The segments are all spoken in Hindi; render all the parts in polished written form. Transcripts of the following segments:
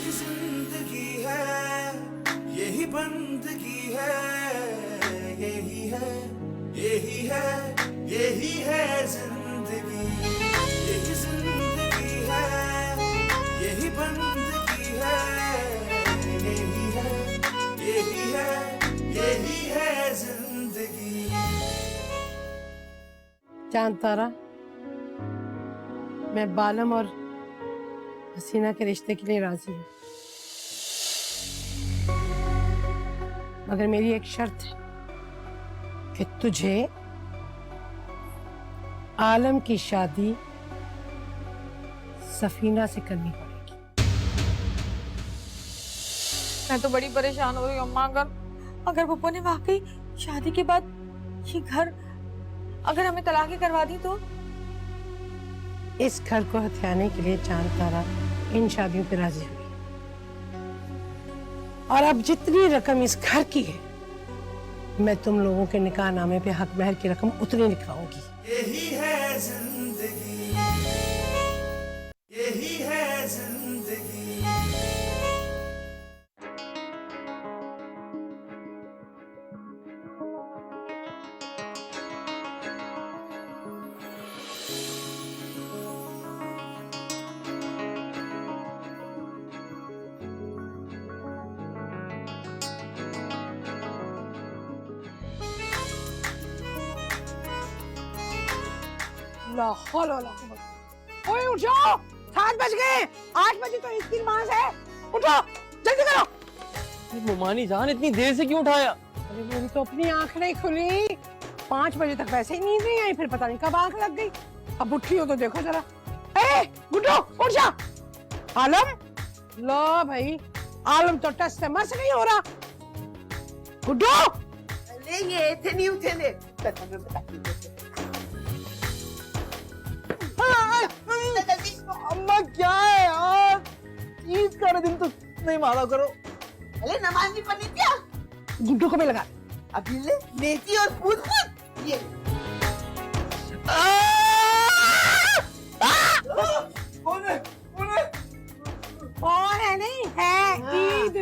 यही जिंदगी है, यही बंदगी है, यही है, यही है, यही है जिंदगी। यही जिंदगी है, यही बंदगी है, यही है, यही है, यही है जिंदगी। चांद तारा, मैं बालम और हसीना के रिश्ते के लिए राजी हूँ, मगर मेरी एक शर्त है कि तुझे आलम की शादी सफीना से करनी पड़ेगी। मैं तो बड़ी परेशान हो रही हूँ अम्मा। अगर पप्पू ने वाकई शादी के बाद ये घर अगर हमें तलाक करवा दी तो? इस घर को हथियाने के लिए चांद तारा इन शादियों पे राजी हुई, और अब जितनी रकम इस घर की है मैं तुम लोगों के निकाह नामे पे हक महर की रकम उतनी लिखवाऊंगी। यही है जिंदगी, यही है जिंदगी। ओए उठो, 7 बज गए, 8 बजे तो इसकी नमाज है, उठो जल्दी करो। मोमानी जान इतनी देर से क्यों उठाया? अरे मेरी तो अपनी आंख नहीं खुली, 5 बजे तक वैसे ही नींद नहीं आई, फिर पता नहीं कब आंख लग गई। अब उठी हो तो देखो जरा। ए गुड्डो उठ जा। आलम, लो भाई, आलम तो टस से मस नहीं हो रहा। गुड्डो अरे ये थे नहीं उठे ले, मैं बताती हूँ। अम्मा क्या है यार, ईद का दिन तो नहीं मारा करो। अरे नमाज नहीं पढ़नी क्या? गुड्डो को भी लगा। अभी ले नेती और पूछ पूछ ये। कौन है? कौन है? कौन है? नहीं है ईद,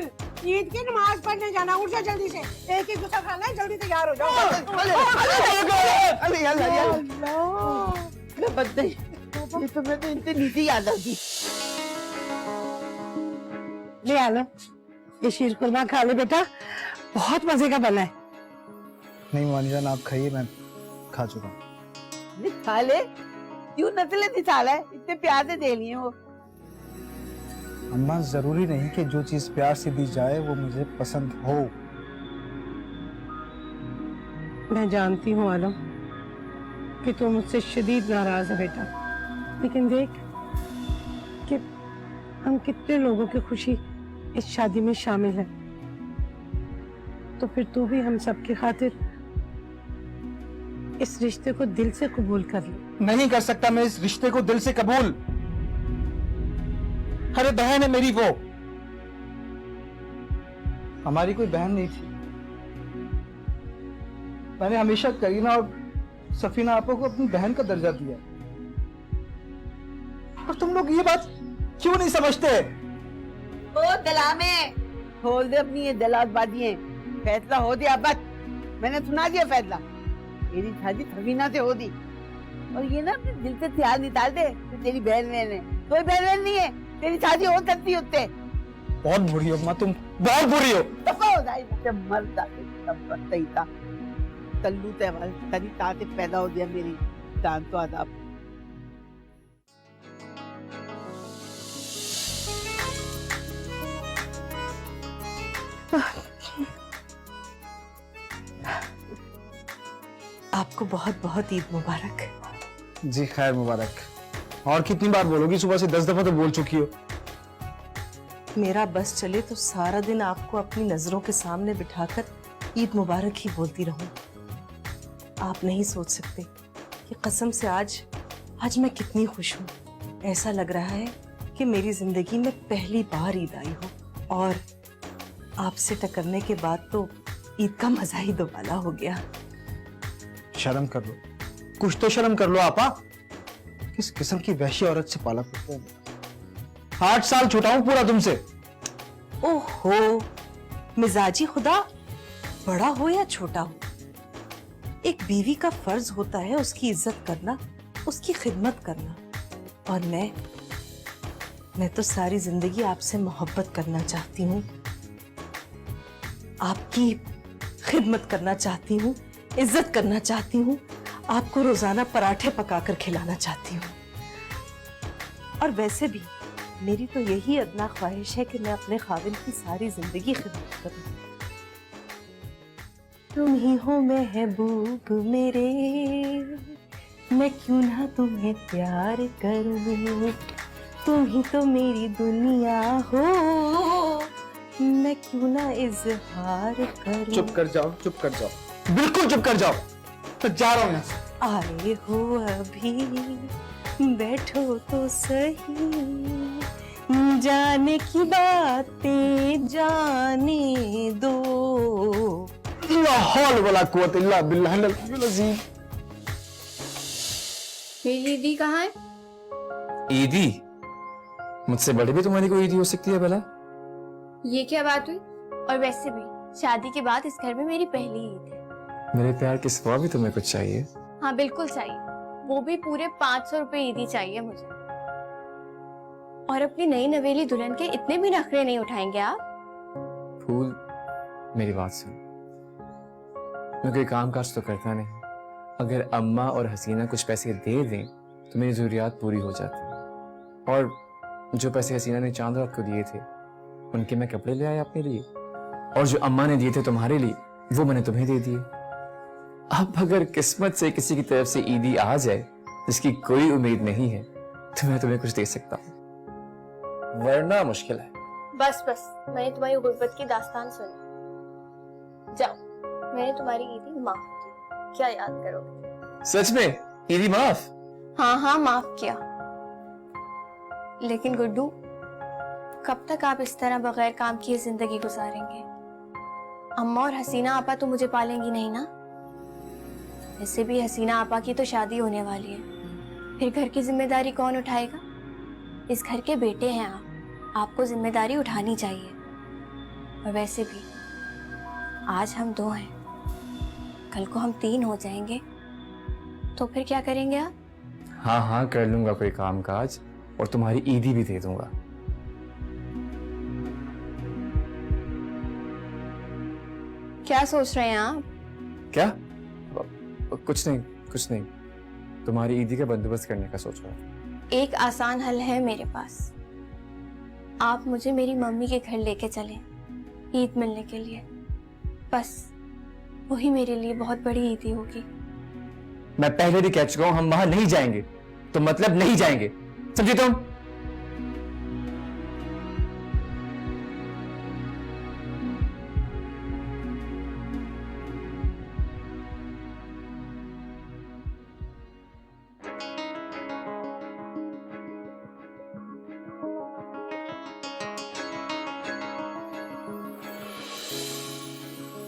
ईद की नमाज पढ़ने जाना। उठ जा जल्दी से, एक ही गुस्सा खाना है, जल्दी तैयार हो जाओ। अरे यार मैं बच गई, ये तो मैं तो इतनी नीति याद आ गई। ले आलम, ये शीर कुरमा खा ले बेटा, बहुत मजे का बना है। नहीं मोमानी जान आप खाइए, मैं खा चुका हूँ। खा ले, क्यों नस्लें निकाला है, इतने प्यार से दे लिए वो। अम्मा जरूरी नहीं कि जो चीज प्यार से दी जाए वो मुझे पसंद हो। मैं जानती हूँ आलम कि तू मुझसे शदीद नाराज है बेटा, लेकिन देख कि हम कितने लोगों की खुशी इस शादी में शामिल है, तो फिर तू भी हम सब की खातिर इस रिश्ते को दिल से कबूल कर ले। नहीं कर सकता मैं इस रिश्ते को दिल से कबूल। अरे बहन है मेरी वो, हमारी कोई बहन नहीं थी। मैंने हमेशा करीना और सफीना आपको को अपनी बहन का दर्जा दिया, और तुम लोग ये बात क्यों नहीं समझते? ओ दलामे, खोल दे अपनी ये दलालबाजियां। फैसला हो दिया बस, मैंने सुना दिया फैसला। मेरी शादी सफीना से हो दी, और ये ना अपने दिल से ख्याल निकाल दे कि तेरी बहन बहन है। कोई बहन नहीं है, तेरी शादी हो सकती है उससे। बहुत बुरी हो माँ तुम, बहुत बुरी हो। हो जाए मर जाते तब सही था। कल्लू तेवाल तरी ताते पैदा हो गया मेरी जान तो आदाब। आपको बहुत बहुत ईद मुबारक। जी खैर मुबारक। और कितनी बार बोलोगी, सुबह से 10 दफा तो बोल चुकी हो। मेरा बस चले तो सारा दिन आपको अपनी नजरों के सामने बिठाकर ईद मुबारक ही बोलती रहूं। आप नहीं सोच सकते कि कसम से आज मैं कितनी खुश हूँ। ऐसा लग रहा है कि मेरी जिंदगी में पहली बार ईद आई हो, और आपसे टकरने के बाद तो ईद का मजा ही दोबाला हो गया। शर्म कर लो, कुछ तो शर्म कर लो आपा। किस किस्म की वहशी औरत से पाला पड़ता है। 8 साल छोटा हूं पूरा तुमसे, ओहो, मिजाजी खुदा बड़ा हो या छोटा हो, एक बीवी का फर्ज होता है उसकी इज्जत करना, उसकी खिदमत करना। और मैं तो सारी जिंदगी आपसे मोहब्बत करना चाहती हूँ, आपकी खिदमत करना चाहती हूँ, इज्जत करना चाहती हूँ, आपको रोजाना पराठे पकाकर खिलाना चाहती हूँ। और वैसे भी मेरी तो यही अदना ख्वाहिश है कि मैं अपने खाविंद की सारी जिंदगी खिदमत करूँ। तुम ही हो महबूब मेरे, मैं क्यों ना तुम्हें प्यार करूं, तुम ही तो मेरी दुनिया हो, मैं क्यों ना इजहार करूं। चुप कर जाओ, चुप कर जाओ, बिल्कुल चुप कर जाओ। तो जा रहा हूँ यहाँ से। आए हो अभी, बैठो तो सही, जाने की बातें जाने दो। ला हौल वला कुव्वत इल्ला बिल्लाहिल अलीयुल अज़ीम। मेरी ईदी कहाँ है? ईदी? मुझसे बड़े भी तुम्हारी कोई ईदी हो सकती है भला? ये क्या बात हुई? और वैसे भी शादी के बाद इस घर में मेरी पहली ईद है। मेरे प्यार के सिवा भी तुम्हें कुछ चाहिए? हाँ बिल्कुल चाहिए, वो भी पूरे 500 रुपए ईदी चाहिए मुझे। और अपनी नई नवेली दुल्हन के इतने भी नखरे नहीं उठाएंगे आप? फूल, मेरी बात सुन। मैं कोई काम काज तो करता नहीं, अगर अम्मा और हसीना कुछ पैसे दे दें तो मेरी जरूरियात पूरी हो जाती है। और जो पैसे हसीना ने चांद रात को दिए थे उनके मैं कपड़े ले आया अपने लिए, और जो अम्मा ने दिए थे तुम्हारे लिए वो मैंने तुम्हें दे दिए। अब अगर किस्मत से किसी की तरफ से ईदी आ जाए जिसकी कोई उम्मीद नहीं है तो मैं तुम्हें कुछ दे सकता हूँ, वरना मुश्किल है। बस बस, मैंने तुम्हारी गुर्बत की दास्तान सुनी। जाओ, मैंने तुम्हारी ईदी माफ की, क्या याद करोगे? सच में ईदी माफ? हाँ हाँ माफ किया। लेकिन गुड्डू, कब तक आप इस तरह बगैर काम किए जिंदगी गुजारेंगे? अम्मा और हसीना आपा तो मुझे पालेंगी नहीं ना? वैसे भी हसीना आपा की तो शादी होने वाली है, फिर घर की जिम्मेदारी कौन उठाएगा? इस घर के बेटे हैं आप, आपको जिम्मेदारी उठानी चाहिए। और वैसे भी आज हम 2 हैं, कल को हम 3 हो जाएंगे, तो फिर क्या करेंगे आप? हाँ हाँ कर लूंगा कोई काम काज, और तुम्हारी ईदी भी दे दूंगा। क्या सोच रहे हैं आप? क्या? कुछ नहीं, कुछ नहीं, तुम्हारी ईदी का बंदोबस्त करने का सोच रहा था। एक आसान हल है मेरे पास। आप मुझे मेरी मम्मी के घर लेके चलें ईद मिलने के लिए, बस वही मेरे लिए बहुत बड़ी ईदी होगी। मैं पहले भी कह चुका हूं हम वहां नहीं जाएंगे, तो मतलब नहीं जाएंगे, समझे तुम?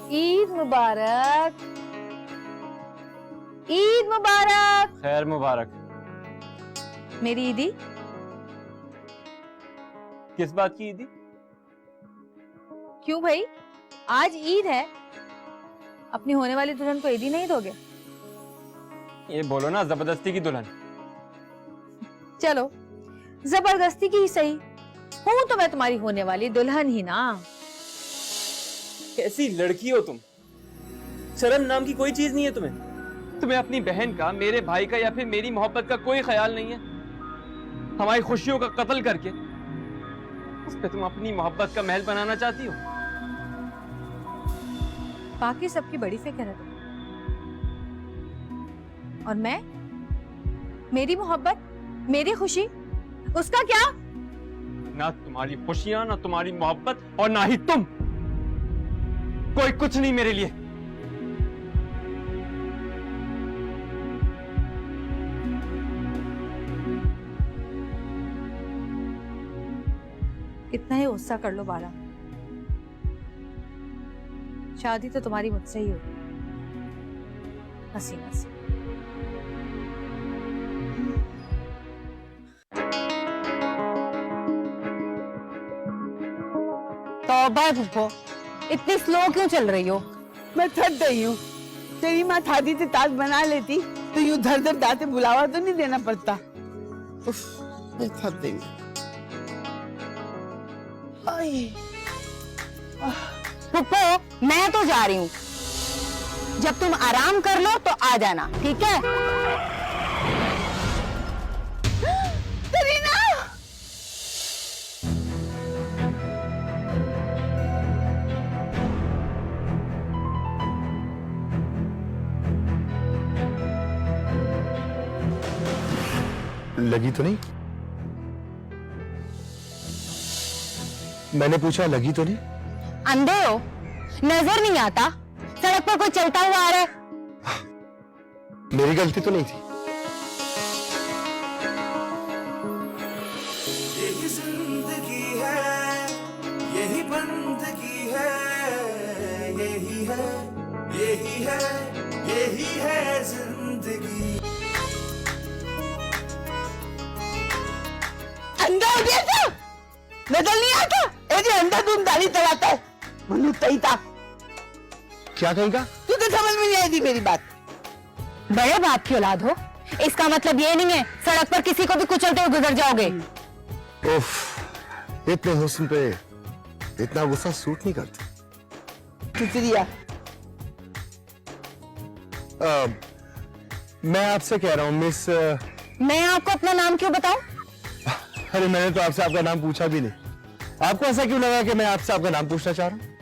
ईद मुबारक, ईद मुबारक। खैर मुबारक। मेरी ईदी? किस बात की ईदी? क्यों भाई, आज ईद है, अपनी होने वाली दुल्हन को ईदी नहीं दोगे? ये बोलो ना, जबरदस्ती की दुल्हन। चलो जबरदस्ती की ही सही, हूं तो मैं तुम्हारी होने वाली दुल्हन ही ना। कैसी लड़की हो तुम? शर्म नाम की कोई चीज नहीं है तुम्हें? तुम्हें अपनी बहन का, मेरे भाई का या फिर मेरी मोहब्बत का कोई ख्याल नहीं है? हमारी खुशियों का कत्ल करके उस पे तुम अपनी मोहब्बत का महल बनाना चाहती हो? बाकी सबकी बड़ी फिक्र है तुम्हें, और मैं, मेरी मोहब्बत, मेरी खुशी, उसका क्या? ना तुम्हारी खुशियां, ना तुम्हारी मोहब्बत, और ना ही तुम। कोई कुछ नहीं मेरे लिए। कितना ही गुस्सा कर लो बाला, शादी तो तुम्हारी मुझसे ही होगी, हसीना से। तौबा है फुप्पो, इतनी स्लो क्यों चल रही हो? मैं थक गई हूँ। तेरी माँ थादी से ताज बना लेती तो यूं धर धर दाते बुलावा तो नहीं देना पड़ता। उफ, मैं थक गई हूँ। पुप्पो मैं तो जा रही हूँ, जब तुम आराम कर लो तो आ जाना, ठीक है? करीना! लगी तो नहीं? मैंने पूछा लगी तो नहीं? अंधे हो, नजर नहीं आता? सड़क पर कोई चलता हुआ आ रहा है। मेरी गलती तो नहीं थी। यही जिंदगी है, यही बंदगी है, यही है, यही है, यही है जिंदगी। अंधा हो गया था? नजर नहीं आता? ऐसे अंधा तुम दाढ़ी चलाता है। मनु तई था। क्या कहेगा? तू तो समझ में नहीं आई थी मेरी बात। बड़े बाप की औलाद हो, इसका मतलब ये नहीं है सड़क पर किसी को भी कुचलते हुए गुजर जाओगे। उफ, इतने हुस्न पे इतना गुस्सा सूट नहीं करता। शुक्रिया। मैं आपसे कह रहा हूँ मिस मैं आपको अपना नाम क्यों बताऊं? अरे मैंने तो आपसे आपका नाम पूछा भी नहीं। आपको ऐसा क्यों लगा कि मैं आपसे आपका नाम पूछना चाह रहा हूँ?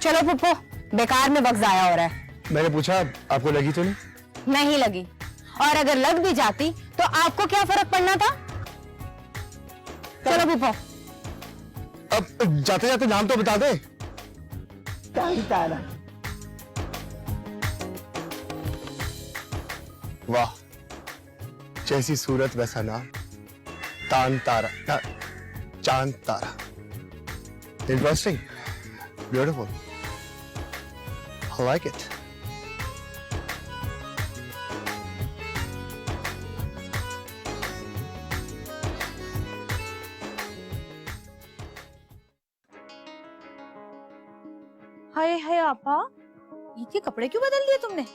चलो पुप्पो, बेकार में वक्त जाया हो रहा है। मैंने पूछा आपको लगी तो नहीं? नहीं लगी, और अगर लग भी जाती तो आपको क्या फर्क पड़ना था? चलो पुप्पो। अब जाते जाते नाम तो बता दे। तारा। वाह, जैसी सूरत वैसा नाम, तान तारा, चांद तारा। Interesting, beautiful, I like it. हाय हाय आपा, ईद के कपड़े क्यों बदल दिए तुमने?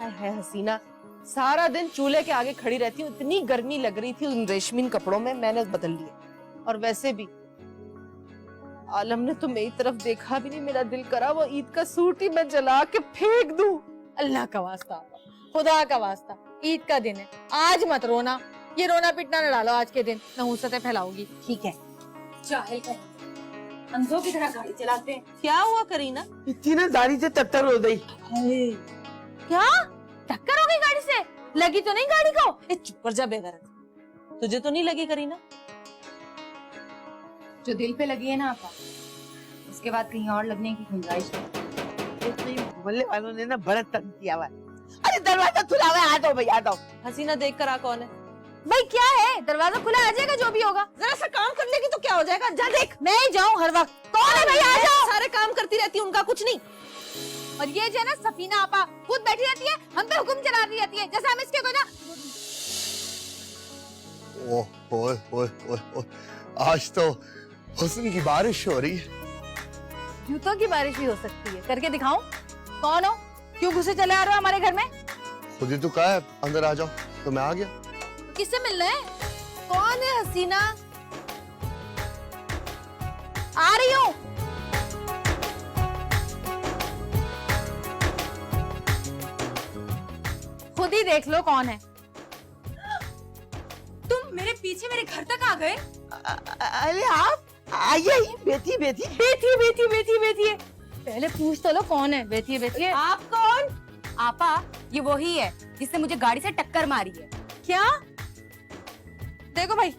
है हसीना, सारा दिन चूल्हे के आगे खड़ी रहती हूँ, इतनी गर्मी लग रही थी उन रेशमीन कपड़ों में, मैंने बदल लिए। और वैसे भी आलम ने तो मेरी तरफ देखा भी नहीं, मेरा दिल करा वो ईद का सूट ही मैं जला के फेंक दूं। अल्लाह का वास्ता आपा, खुदा का वास्ता, ईद का दिन है, आज मत रोना। ये रोना पिटना न डालो आज के दिन, नहुसतें फैलाओगी। ठीक है। जाहिल कहीं, अंधों की तरह गाड़ी चलाते हैं। क्या हुआ करीना? इतनी ना दाढ़ी से टट्टर हो गई। क्या टक्कर हो गई गाड़ी से? लगी तो नहीं गाड़ी को? ए चुप कर जा बेगैरत, तुझे तो नहीं लगी करीना? जो दिल पे लगी है ना आपा, उसके बाद कहीं और लगने की गुंजाइश नहीं। मोहल्ले वालों ने ना बड़ा तंग किया हुआ है। अरे दरवाजा खुला हुआ है, आ जाओ भाई आ जाओ। हसीना देख कर आ कौन है? भाई क्या है, दरवाजा खुला आ जाएगा जो भी होगा। जरा सा काम कर लेगी तो क्या हो जाएगा? जा देख। मैं ही जाऊं हर वक्त? कौन है भाई, आ जाओ। सारे काम करती रहती है, उनका कुछ नहीं। और ये जो है ना सफीना आपा, खुद बैठी रहती है, हम पे हुक्म चला रही रहती है, जैसे हम इसके कोई ना। ओह ओए ओए ओए ओए, आज तो हुस्न की बारिश हो रही है। जूतों की बारिश भी हो सकती है, करके दिखाऊं? कौन हो, क्यों घुसे चले आ रहे हो हमारे घर में? खुद ही तो कहा है अंदर आ जाओ, तो मैं आ गया। तो किससे मिल रहे हैं? कौन है हसीना? आ रही हूँ। खुद ही देख लो कौन है। तुम मेरे पीछे मेरे घर तक आ गए? अरे आप आइए, बेटी बेटी बेटी बेटी बेटी बेटी है। पहले पूछ तो लो कौन है। बेटी बेटी है। आप कौन? आपा, ये वही है जिसने मुझे गाड़ी से टक्कर मारी है। क्या? देखो भाई,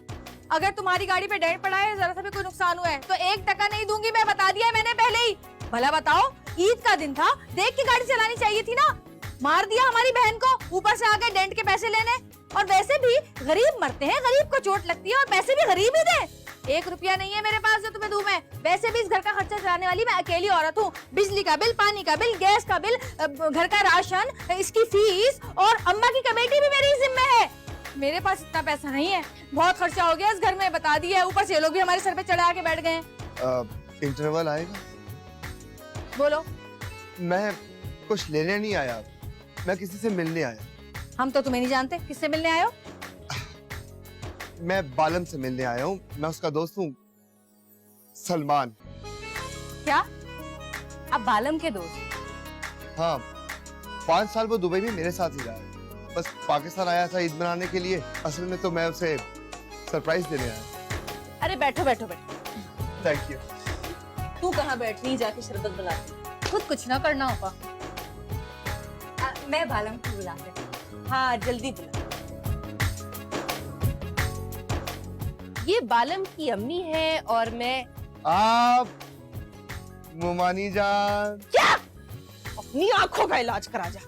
अगर तुम्हारी गाड़ी पे डेंट पड़ा है, जरा सा भी कोई नुकसान हुआ है तो 1 टका नहीं दूंगी, मैं बता दिया मैंने पहले ही। भला बताओ, ईद का दिन था, देख के गाड़ी चलानी चाहिए थी ना। मार दिया हमारी बहन को, ऊपर से आके डेंट के पैसे लेने। और वैसे भी गरीब मरते हैं, गरीब को चोट लगती है, और पैसे भी गरीब ही दे। 1 रुपया नहीं है मेरे पास जो तुम्हें दूं मैं। वैसे भी इस घर का खर्चा चलाने वाली मैं अकेली औरत हूँ। बिजली का बिल, पानी का बिल, गैस का बिल, घर का राशन, इसकी फीस और अम्मा की कमेटी भी मेरी जिम्मे है। मेरे पास इतना पैसा नहीं है, बहुत खर्चा हो गया इस घर में, बता दिया। ऊपर से ये लोग भी हमारे सर पे चढ़ा के बैठ गए हैं। इंटरवल आएगा। बोलो। मैं कुछ लेने नहीं आया, मैं किसी से मिलने आया। हम तो तुम्हें नहीं जानते, किससे मिलने आए हो? मैं बालम से मिलने आया हूँ, मैं उसका दोस्त हूँ सलमान। क्या? आप बालम के दोस्त? हाँ, 5 साल वो दुबई में मेरे साथ ही रहा है। बस पाकिस्तान आया था ईद मनाने के लिए, असल में तो मैं उसे सरप्राइज देने आया। अरे बैठो बैठो बैठो। Thank you. तू कहाँ बैठ रही, जाके शरबत बनाती। खुद कुछ ना करना होगा। मैं बालम को बुला रही। हाँ जल्दी बुला। ये बालम की अम्मी है और मैं आप मुमानी जान। क्या? अपनी आंखों का इलाज करा जा।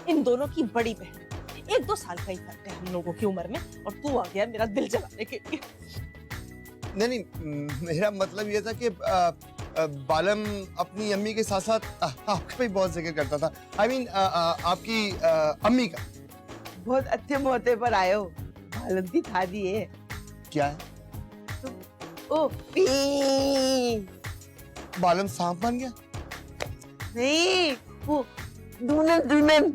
इन दोनों की बड़ी बहन, 1-2 साल का ही फर्क है हम लोगों की उम्र में, और तू आ गया मेरा दिल जलाने के लिए। नहीं, मेरा मतलब ये था कि बालम अपनी अम्मी के साथ साथ आपका भी बहुत जिक्र करता था। I mean, आपकी अम्मी का। बहुत अच्छे मौके पर आए हो। बालम की शादी है। क्या है? ओ पी। बालम सांप बन गया? नहीं, वो दुल्हन दुल्हन।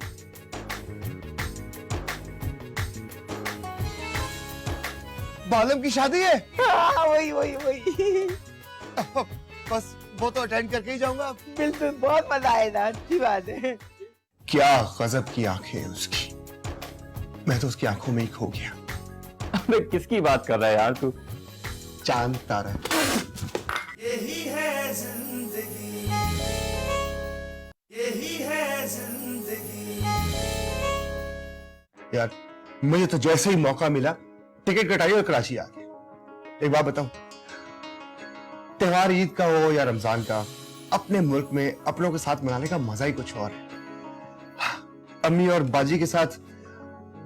बालम की शादी है? हाँ, वही वही वही। बस वो तो अटेंड करके ही जाऊंगा। बिल्कुल, बहुत मजा आएगा। अच्छी बात है। क्या गजब की आंखें हैं उसकी, मैं तो उसकी आंखों में ही खो गया। अबे किसकी बात कर रहा है यार तू? चांद तारा। यही है जिंदगी, यही है जिंदगी। यार मुझे तो जैसे ही मौका मिला टिकट कटाई और कराची आ गए। एक बात बताऊं, त्योहार ईद का हो या रमजान का, अपने मुल्क में अपनों के साथ मनाने का मजा ही कुछ और है। अम्मी और बाजी के साथ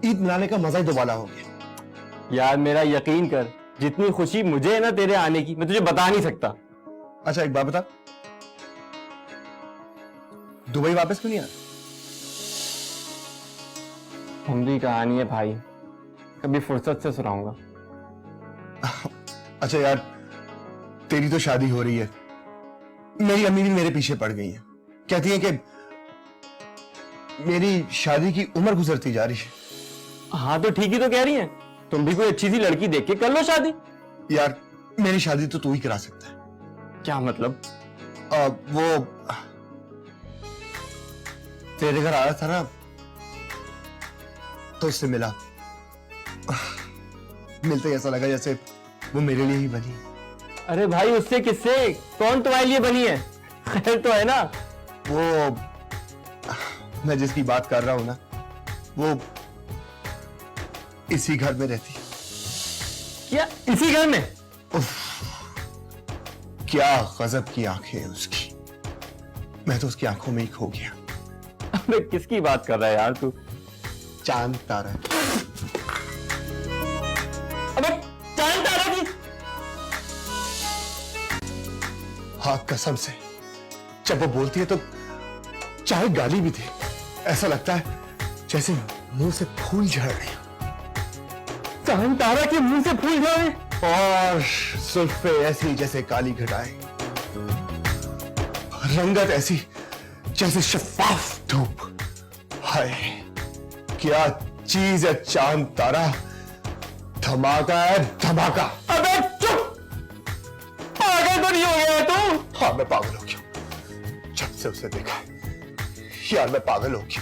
ईद मनाने का मजा ही दोबारा हो गया। यार मेरा यकीन कर, जितनी खुशी मुझे है ना तेरे आने की, मैं तुझे बता नहीं सकता। अच्छा एक बात बता, दुबई वापस क्यों नहीं आ? लंबी कहानी है भाई, कभी फुर्सत से सुनाऊंगा। अच्छा यार, तेरी तो शादी हो रही है, मेरी अम्मी भी मेरे पीछे पड़ गई है। कहती है कि मेरी शादी की उम्र गुजरती जा रही है। हाँ तो ठीक ही तो कह रही है, तुम भी कोई अच्छी सी लड़की देख के कर लो शादी। यार मेरी शादी तो तू ही करा सकता है। क्या मतलब? वो तेरे घर आया था ना, तो उससे मिला, मिलते ही ऐसा लगा जैसे वो मेरे लिए ही बनी। अरे भाई उससे किससे? कौन तुम्हारे लिए बनी है? खैर तो है ना? वो मैं जिसकी बात कर रहा हूं ना, वो इसी घर में रहती है। क्या इसी घर में? क्या गजब की आंखें हैं उसकी, मैं तो उसकी आंखों में ही खो गया। अबे किसकी बात कर रहा है यार तू? चांद तारा। अबे चांद तारा की? हाँ कसम से, जब वो बोलती है तो चाहे गाली भी दे, ऐसा लगता है जैसे मुंह से फूल झड़ रहे हैं। चांद तारा के मुंह से फूल झड़ रहे? और जुल्फे ऐसी जैसे काली घटाएं, रंगत ऐसी जैसे शफाफ धूप। हाय क्या चीज है चांद तारा, धमाका है धमाका। अबे चुप, पागल तो नहीं हो गया है तू? हाँ मैं पागल हो गया, जब से उसे देखा यार मैं पागल हो गया।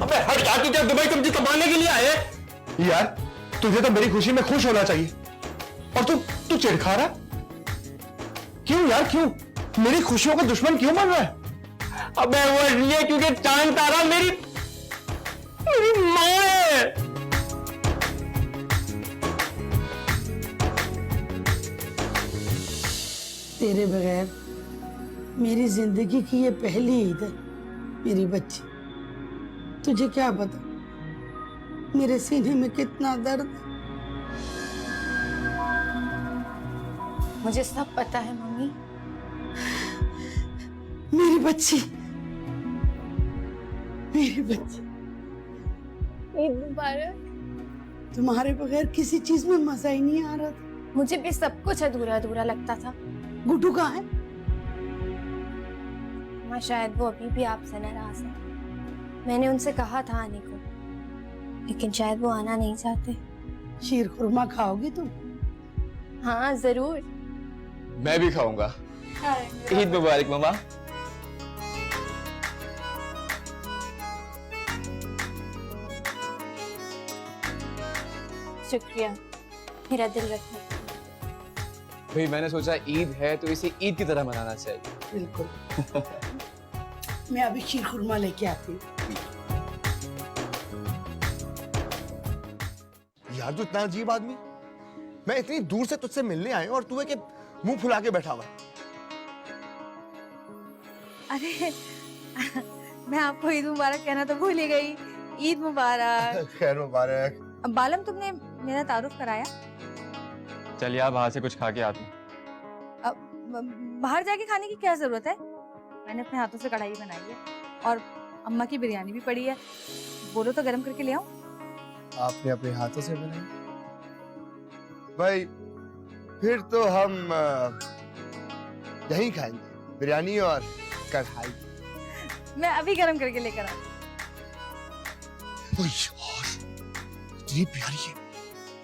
अबे हट जा, तू क्या दुबई सब्जी कमाने के लिए आए? यार तुझे तो मेरी खुशी में खुश होना चाहिए, और तू चिढ़ खा रहा? क्यों यार क्यों? मेरी खुशियों का दुश्मन क्यों बन रहा है? अबे वो इसलिए क्योंकि चांद तारा मेरी माँ है। तेरे बगैर मेरी जिंदगी की ये पहली ईद है मेरी बच्ची। तुझे क्या पता मेरे सीने में कितना दर्द है। मुझे सब पता है मम्मी। मेरी बच्ची, मेरी बच्ची, ईद मुबारक। तुम्हारे बगैर किसी चीज में मजा ही नहीं आ रहा था। मुझे भी सब कुछ अधूरा अधूरा लगता था। गुड्डू कहाँ है? माँ शायद वो अभी भी आपसे नाराज है। मैंने उनसे कहा था आने को, लेकिन शायद वो आना नहीं चाहते। शीर खुरमा खाओगी तुम? हाँ जरूर। मैं भी खाऊंगा। ईद मुबारक मामा। शुक्रिया मेरा दिल रखने। भाई मैंने सोचा ईद है तो इसे ईद की तरह मनाना चाहिए। बिल्कुल। मैं अभी शीर खुरमा लेके आती हूँ। यार तू इतना अजीब आदमी, मैं इतनी दूर से तुझसे मिलने आया हूं और तू है कि मुंह फुला के बैठा हुआ है। अरे मैं आपको ईद मुबारक कहना तो भूल ही गई। ईद मुबारक। खैर मुबारक। बालम तुमने मेरा तारुफ कराया? चलिए आप बाहर से कुछ खा के आते हैं। बाहर जाके खाने की क्या जरूरत है? मैंने अपने हाथों से कढ़ाई बनाई है और अम्मा की बिरयानी भी पड़ी है। बोलो तो गरम करके ले आऊं? आपने अपने हाथों से बनाई? भाई फिर तो हम यहीं खाएंगे, बिरयानी और कढ़ाई। मैं अभी गरम करके लेकर आऊं। ओ यार, इतनी प्यारी है,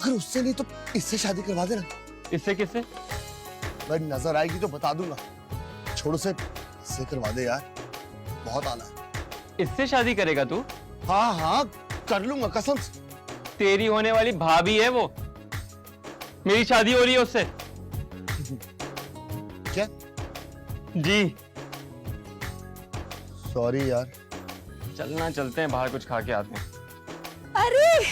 अगर उससे नहीं तो इससे शादी करवा देना। इससे किससे? भाई नजर आएगी तो बता दूंगा, छोड़ से इससे करवा दे यार, बहुत आना है। इससे शादी करेगा तू? हाँ हाँ कर लूंगा कसम से। तेरी होने वाली भाभी है वो, मेरी शादी हो रही है उससे। क्या? जी। सॉरी यार। चलना, चलते हैं बाहर कुछ खा के आते हैं। अरे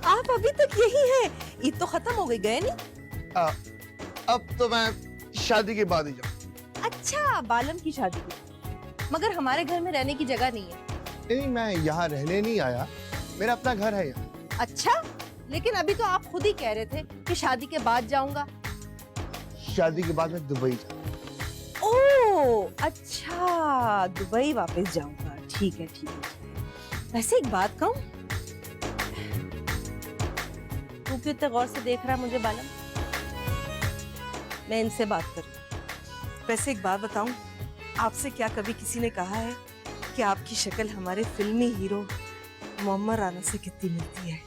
आप अभी तक यही हैं? ईद तो खत्म हो गई, गए नहीं? अब तो मैं शादी के बाद ही जाऊँ। अच्छा बालम की शादी की, मगर हमारे घर में रहने की जगह नहीं है। नहीं मैं यहाँ रहने नहीं आया, मेरा अपना घर है यहाँ। अच्छा लेकिन अभी तो आप खुद ही कह रहे थे कि शादी के बाद जाऊंगा। शादी के बाद मैं दुबई जाऊँ। ओह अच्छा, दुबई वापस जाऊंगा। ठीक है ठीक है। वैसे एक बात कहूं, तू क्यों इतने गौर से देख रहा है मुझे बालम? मैं इनसे बात करूं। वैसे एक बात बताऊं, आपसे क्या कभी किसी ने कहा है कि आपकी शक्ल हमारे फिल्मी हीरो मोहम्मद राना से कितनी मिलती है?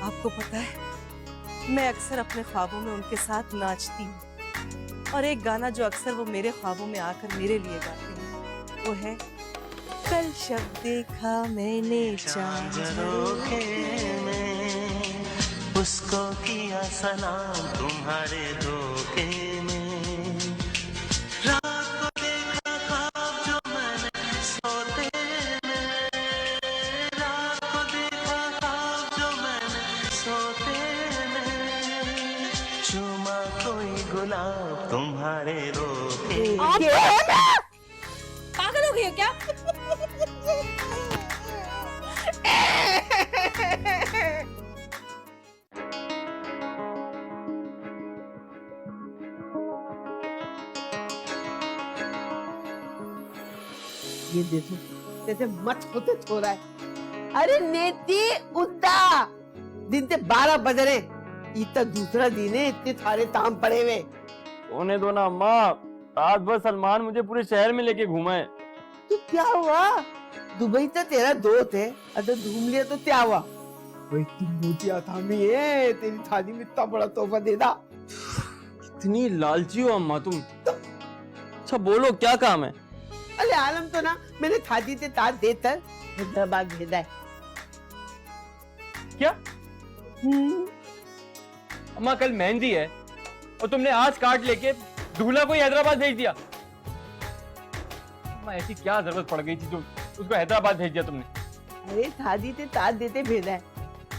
आपको पता है मैं अक्सर अपने ख्वाबों में उनके साथ नाचती हूँ, और एक गाना जो अक्सर वो मेरे ख्वाबों में आकर मेरे लिए गाते हैं वो है, कल शब देखा मैंने चांद उसको किया सलाम तुम्हारे धोखे में, रात को देखा ख्वाब जो मैंने सोते में, रात को देखा ख्वाब जो मैंने सोते में, चूमा कोई गुलाब तुम्हारे रोके। पागल हो गई हो क्या? ये देखो जैसे मत होते हो रहा है। अरे नेती उद्दा, दिन ते 12 बज रहे, इतना दूसरा दिन है, इतने सारे ताम पड़े हुए। होने दो ना अम्मा, रात भर सलमान मुझे पूरे शहर में लेके घूमा है। तो क्या हुआ? दुबई तो तेरा दोस्त है, अगर घूम लिया तो क्या हुआ? वही तुम मोतिया थामी है, तेरी थाली में इतना बड़ा तोहफा दे दा। इतनी लालची हो अम्मा तुम। अच्छा बोलो क्या काम है? अरे आलम तो ना मैंने थाली से तार देकर हैदराबाद भेजा है। क्या? अम्मा कल मेहंदी है और तुमने आज कार्ड लेके दूल्हा को हैदराबाद भेज दिया। अम्मा ऐसी क्या जरूरत पड़ गई थी जो उसको हैदराबाद भेज दिया तुमने? अरे थाली से तार देते भेजा है,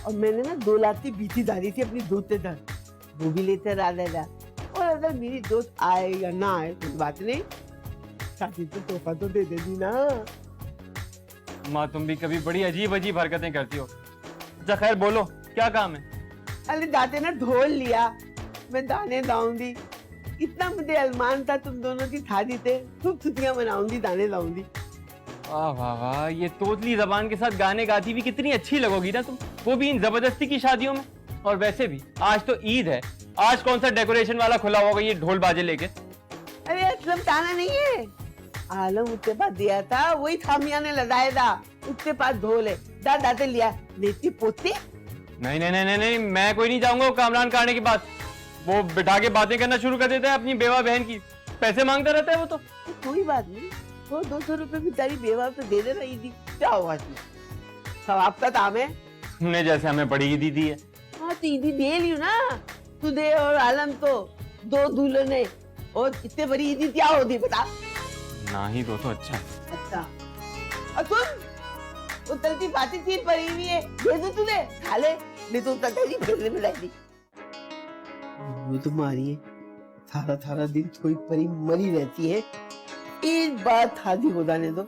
और मैंने ना 2 लाख की बीती डाली थी अपनी दोस्त के घर, वो भी लेकर आ लेगा। और अगर मेरी दोस्त आए या ना आए कोई बात नहीं, शादी तो तोहफा तो दे देगी ना। अम्मा तुम भी कभी बड़ी अजीब अजीब हरकतें करती हो। अच्छा खैर बोलो क्या काम है? अरे दाते ने ढोल लिया, मैं दाने लाऊंगी, इतना मुझे अरमान था तुम दोनों की शादी थे, खूब छुट्टियां मनाऊंगी, दाने लाऊंगी। वाह वाह वाह, ये तोतली जबान के साथ गाने गाती हुई कितनी अच्छी लगोगी ना तुम, वो भी इन जबरदस्ती की शादियों में। और वैसे भी आज तो ईद है, आज कौन सा डेकोरेशन वाला खुला होगा ये ढोल बाजे लेके? अरे असलम ताना नहीं है, आलम उसके पास दिया था, वही थामिया ने लगाया था। उसके पास ढोल है, दादा लिया लेती पोती। नहीं नहीं नहीं नहीं, मैं कोई नहीं जाऊंगा वो कामरान करने के बाद। वो बिठा के बातें करना शुरू कर देता है अपनी बेवा बहन की, पैसे मांगता रहता है वो तो। कोई बात नहीं, वो 200 रुपए बेचारी बेवा तो दे दे रही थी, क्या हुआ थी? सवाब का काम है। तुमने जैसे हमें बड़ी ईदी दी है। हाँ तो ईदी दे लियो ना, तुझे और आलम तो 2 दुल्हन है, और इतने बड़ी ईदी क्या होती बता? ना ही तो अच्छा। अच्छा, और तुम उतरती पाती चीज पड़ी हुई है, दे दो तुझे, खा ले, नहीं तो उतरती भेजने में लगी। वो तुम्हारी है, थारा दिन थोड़ी परी मरी रहती है। एक बार शादी हो जाने दो,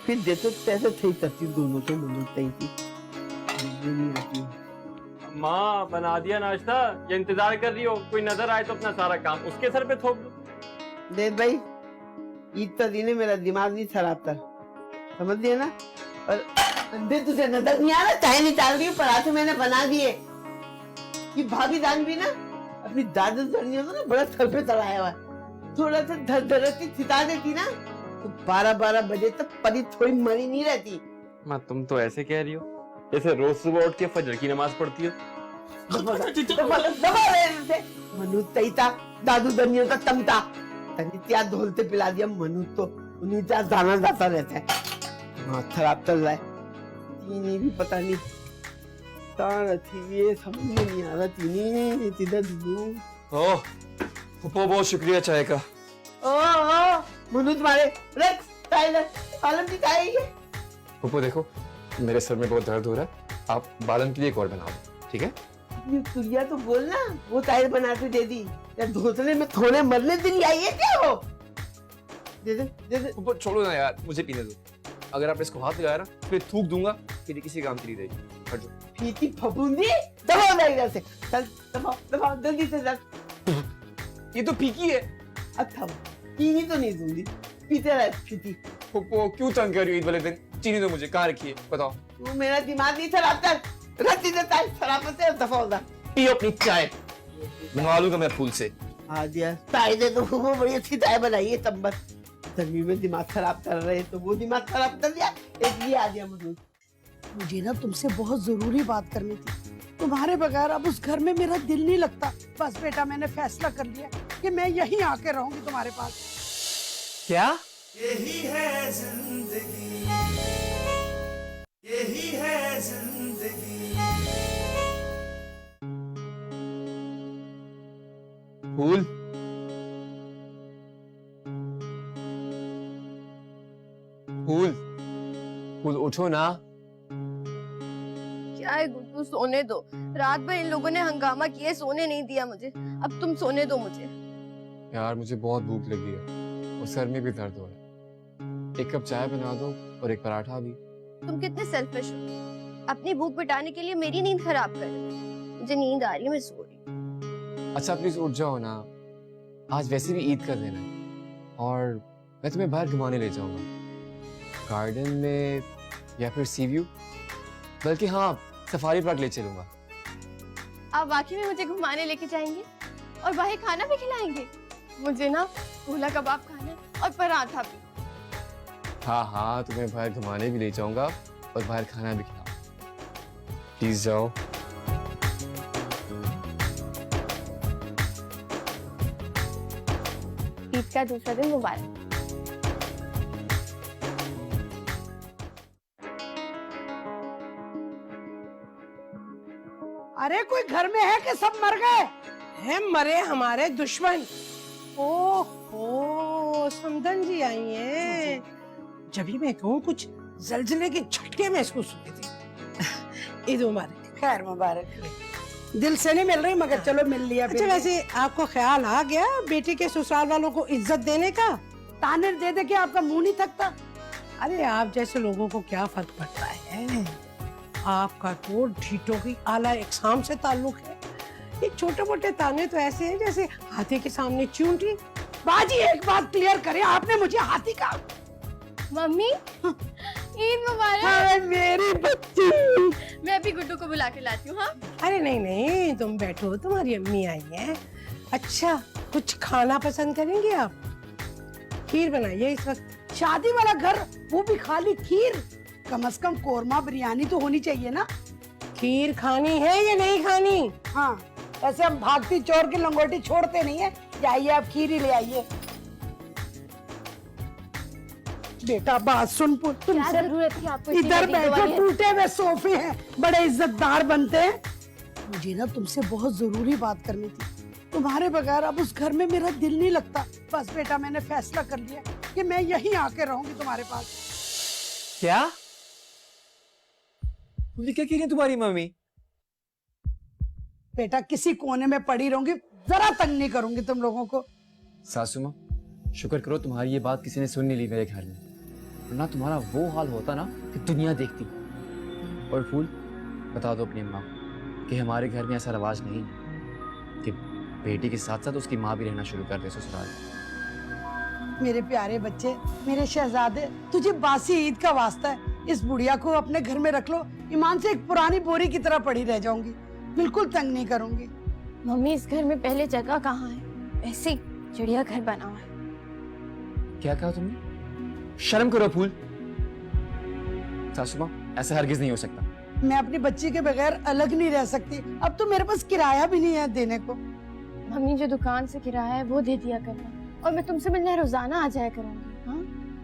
फिर देखो कैसे थी तरती दोनों तो मनोती थी। नहीं आती। माँ बना दिया नाश्ता, ये इंतजार कर रही हो, कोई नजर आए तो अपना सारा काम उसके सर पे थोप दो। देख भाई, ईद का दिन है, मेरा दिमाग नहीं खराब कर, समझ लिया ना? और अंधे तुझे नजर नहीं आ रहा, चाय निकाल रही हूँ, पराठे मैंने बना दिए। ये भाभी जान भी ना अपनी दादी जर्नियों को ना बड़ा सर पे चढ़ाया हुआ है, थोड़ा सा धरती छिता देती ना तो 12-12 बजे तक परी थोड़ी मरी नहीं रहती। माँ तुम तो ऐसे कह रही हो जैसे रोज सुबह उठ के फजर की नमाज पढ़ती हो। मनु तईता दादू दनियों का तमता तनित्या ढोलते पिला दिया। मनु तो उन्हीं जाना जाता रहता है, माथा खराब चल रहा है, तीनी भी पता नहीं कहाँ थी, ये समझ में नहीं आ रहा। तीनी तिधर दूँ। ओह फूफो, बहुत शुक्रिया चाय का। ओ मनु तुम्हारे रख टाइलर आलम की चाय है। फूफो देखो, मेरे सर में बहुत दर्द हो रहा है, आप बालन के लिए एक और बना दो, ठीक है? ये तुरिया तो बोल ना, वो टाइल बना के दे दी। या धोतले में थोड़े मरने दिन आई है क्या हो? दे दे। फूफो छोड़ो ना यार, मुझे पीने दो। अगर आप इसको हाथ लगाया ना फिर थूक दूंगा, फिर किसी काम की नहीं रहेगी। हट जाओ। फीती फफूंदी, दबाओ ना इधर से, चल दबाओ जल्दी से रख। ये तो फीकी है। अच्छा चीनी तो नहीं दूंगी, पीते रह फीती। फूफो क्यों तंग कर रही हो ईद वाले दिन? चीनी तो मुझे कहाँ रखी है बताओ। तू मेरा दिमाग नहीं खराब कर, रख इधर टाइल शराबत से दफा हो जा। पियो अपनी चाय, बनवा लूंगा मैं फूल से। आ दिया चाय दे दो, वो बड़ी अच्छी चाय बनाई है तंबत। गर्मी में दिमाग खराब कर रहे तो वो दिमाग खराब कर दिया, इसलिए आ गया मुझे। मुझे ना तुमसे बहुत जरूरी बात करनी थी, तुम्हारे बगैर अब उस घर में मेरा दिल नहीं लगता। बस बेटा मैंने फैसला कर लिया कि मैं यहीं आके रहूंगी तुम्हारे पास। क्या? यही है जिंदगी, यही है जिंदगी। फूल, फूल, फूल उठो ना। क्या है गुड्डू, सोने दो। रात भर इन लोगों ने हंगामा किए, सोने नहीं दिया मुझे। अब तुम सोने दो मुझे। यार मुझे बहुत भूख लगी है और सर में भी दर्द हो रहा है। एक कप चाय बना दो और एक पराठा भी। तुम कितने सेल्फिश हो, अपनी भूख मिटाने के लिए मेरी नींद खराब कर रहे हो। मुझे नींद आ रही है, मैं सो रही हूँ। अच्छा प्लीज उठ जाओ ना, आज वैसे भी ईद का दिन है और मैं तुम्हें बाहर घुमाने ले जाऊंगा, गार्डन में या फिर सी व्यू, बल्कि हाँ सफारी पार्क ले चलूंगा। आप वाकई में मुझे घुमाने लेके जाएंगे और बाहर खाना भी खिलाएंगे? मुझे ना छोला कबाब खाना है और पराठा भी। हाँ तुम्हें बाहर घुमाने भी ले जाऊंगा और बाहर खाना भी खिलाऊंगा, प्लीज जाओ। ईद का दूसरा दिन मुबारक। अरे कोई घर में है कि सब मर गए हैं? मरे हमारे दुश्मन। ओहो समदन जी आई हैं। जब ही मैं कहूँ कुछ जलजले के झटके महसूस हुए थे। ईद मुबारक। खैर मुबारक। दिल से नहीं मिल रही मगर चलो मिल लिया। अच्छा वैसे आपको ख्याल आ गया बेटे के ससुराल वालों को इज्जत देने का? ताने दे दे के आपका मुंह नहीं थकता? अरे आप जैसे लोगों को क्या फर्क पड़ता है, आपका तो ढीठों की आला इकसाम से ताल्लुक है। ये छोटे मोटे ताने तो ऐसे हैं जैसे हाथी के सामने चूंटी। बाजी एक बात क्लियर करे, आपने मुझे हाथी कहा। मम्मी ईद मुबारक। अरे मेरी बच्ची, मैं अभी गुड्डू को बुला के लाती हूँ। हाँ अरे नहीं तुम बैठो, तुम्हारी अम्मी आई है। अच्छा, कुछ खाना पसंद करेंगे आप? खीर बनाइए इस वक्त। शादी वाला घर, वो भी खाली खीर। कम से कम कोरमा बिरयानी तो होनी चाहिए ना। खीर खानी है या नहीं खानी? हाँ, ऐसे हम भागती चोर की लंगोटी छोड़ते नहीं है। जाइए आप खीर ही ले आइए। बेटा बात सुन, क्या जरूरत थी आपको इतनी इधर जल्दी बैठो, दवाई? टूटे हुए सोफे हैं, बड़े इज्जतदार बनते हैं। मुझे ना तुमसे बहुत जरूरी बात करनी थी। तुम्हारे बगैर अब उस घर में मेरा दिल नहीं लगता। बस बेटा, मैंने फैसला कर लिया कि मैं यहीं आके रहूंगी तुम्हारे पास। क्या? मुझे क्या कह रही है तुम्हारी मम्मी? बेटा किसी कोने में पड़ी रहूंगी, जरा तंग नहीं करूंगी तुम लोगों को। सासू माँ, शुक्र करो तुम्हारी ये बात किसी ने सुन नहीं ली मेरे घर में, वरना तुम्हारा वो हाल होता ना कि दुनिया देखती। और फूल, बता दो अपनी अम्मा को कि हमारे घर में ऐसा रवाज नहीं है कि बेटी के साथ साथ उसकी माँ भी रहना शुरू कर दे ससुराल में। मेरे प्यारे बच्चे, मेरे शहजादे, तुझे बासी ईद का वास्ता है। इस बुढ़िया को अपने घर में रख लो। ईमान से एक पुरानी बोरी की तरह पड़ी रह जाऊंगी, बिल्कुल तंग नहीं करूंगी। मम्मी, इस घर में पहले जगह कहाँ है? ऐसे ही चिड़िया घर बना हुआ है। क्या कहा तुमने? शर्म करो फूल। सासू माँ, ऐसा हरगिज नहीं हो सकता। मैं अपनी बच्ची के बगैर अलग नहीं रह सकती। अब तो मेरे पास किराया भी नहीं है देने को। मम्मी, जो दुकान से किराया है वो दे दिया करना, और मैं तुमसे मिलने रोजाना आ जाया करूंगी। हाँ,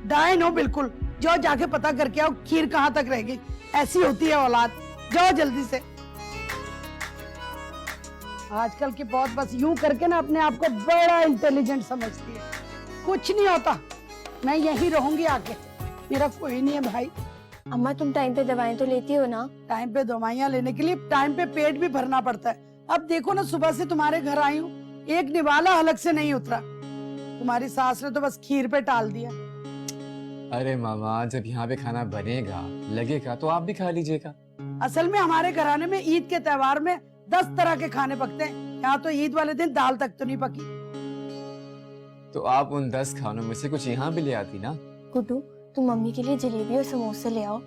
दाएं नो, बिल्कुल जाओ, जाके पता करके आओ खीर कहाँ तक रह गई। ऐसी होती है औलाद। जाओ जल्दी से। आजकल की बहुत बस यूं करके ना अपने आप को बड़ा इंटेलिजेंट समझती है। कुछ नहीं होता, मैं यहीं रहूंगी आके। मेरा कोई नहीं है भाई। अम्मा, तुम टाइम पे दवाएं तो लेती हो ना? टाइम पे दवाइयाँ लेने के लिए टाइम पे पेट भी भरना पड़ता है। अब देखो ना, सुबह से तुम्हारे घर आई हूँ, एक निवाला हलक से नहीं उतरा। तुम्हारी सास ने तो बस खीर पे टाल दिया। अरे मामा, जब यहाँ पे खाना बनेगा लगेगा तो आप भी खा लीजिएगा। असल में हमारे घराने में ईद के त्योहार में 10 तरह के खाने पकते हैं। यहाँ तो ईद वाले दिन दाल तक तो नहीं पकी। तो आप उन 10 खानों में से कुछ यहाँ भी ले आती ना। गुड्डू, तुम मम्मी के लिए जलेबी और समोसे ले आओ।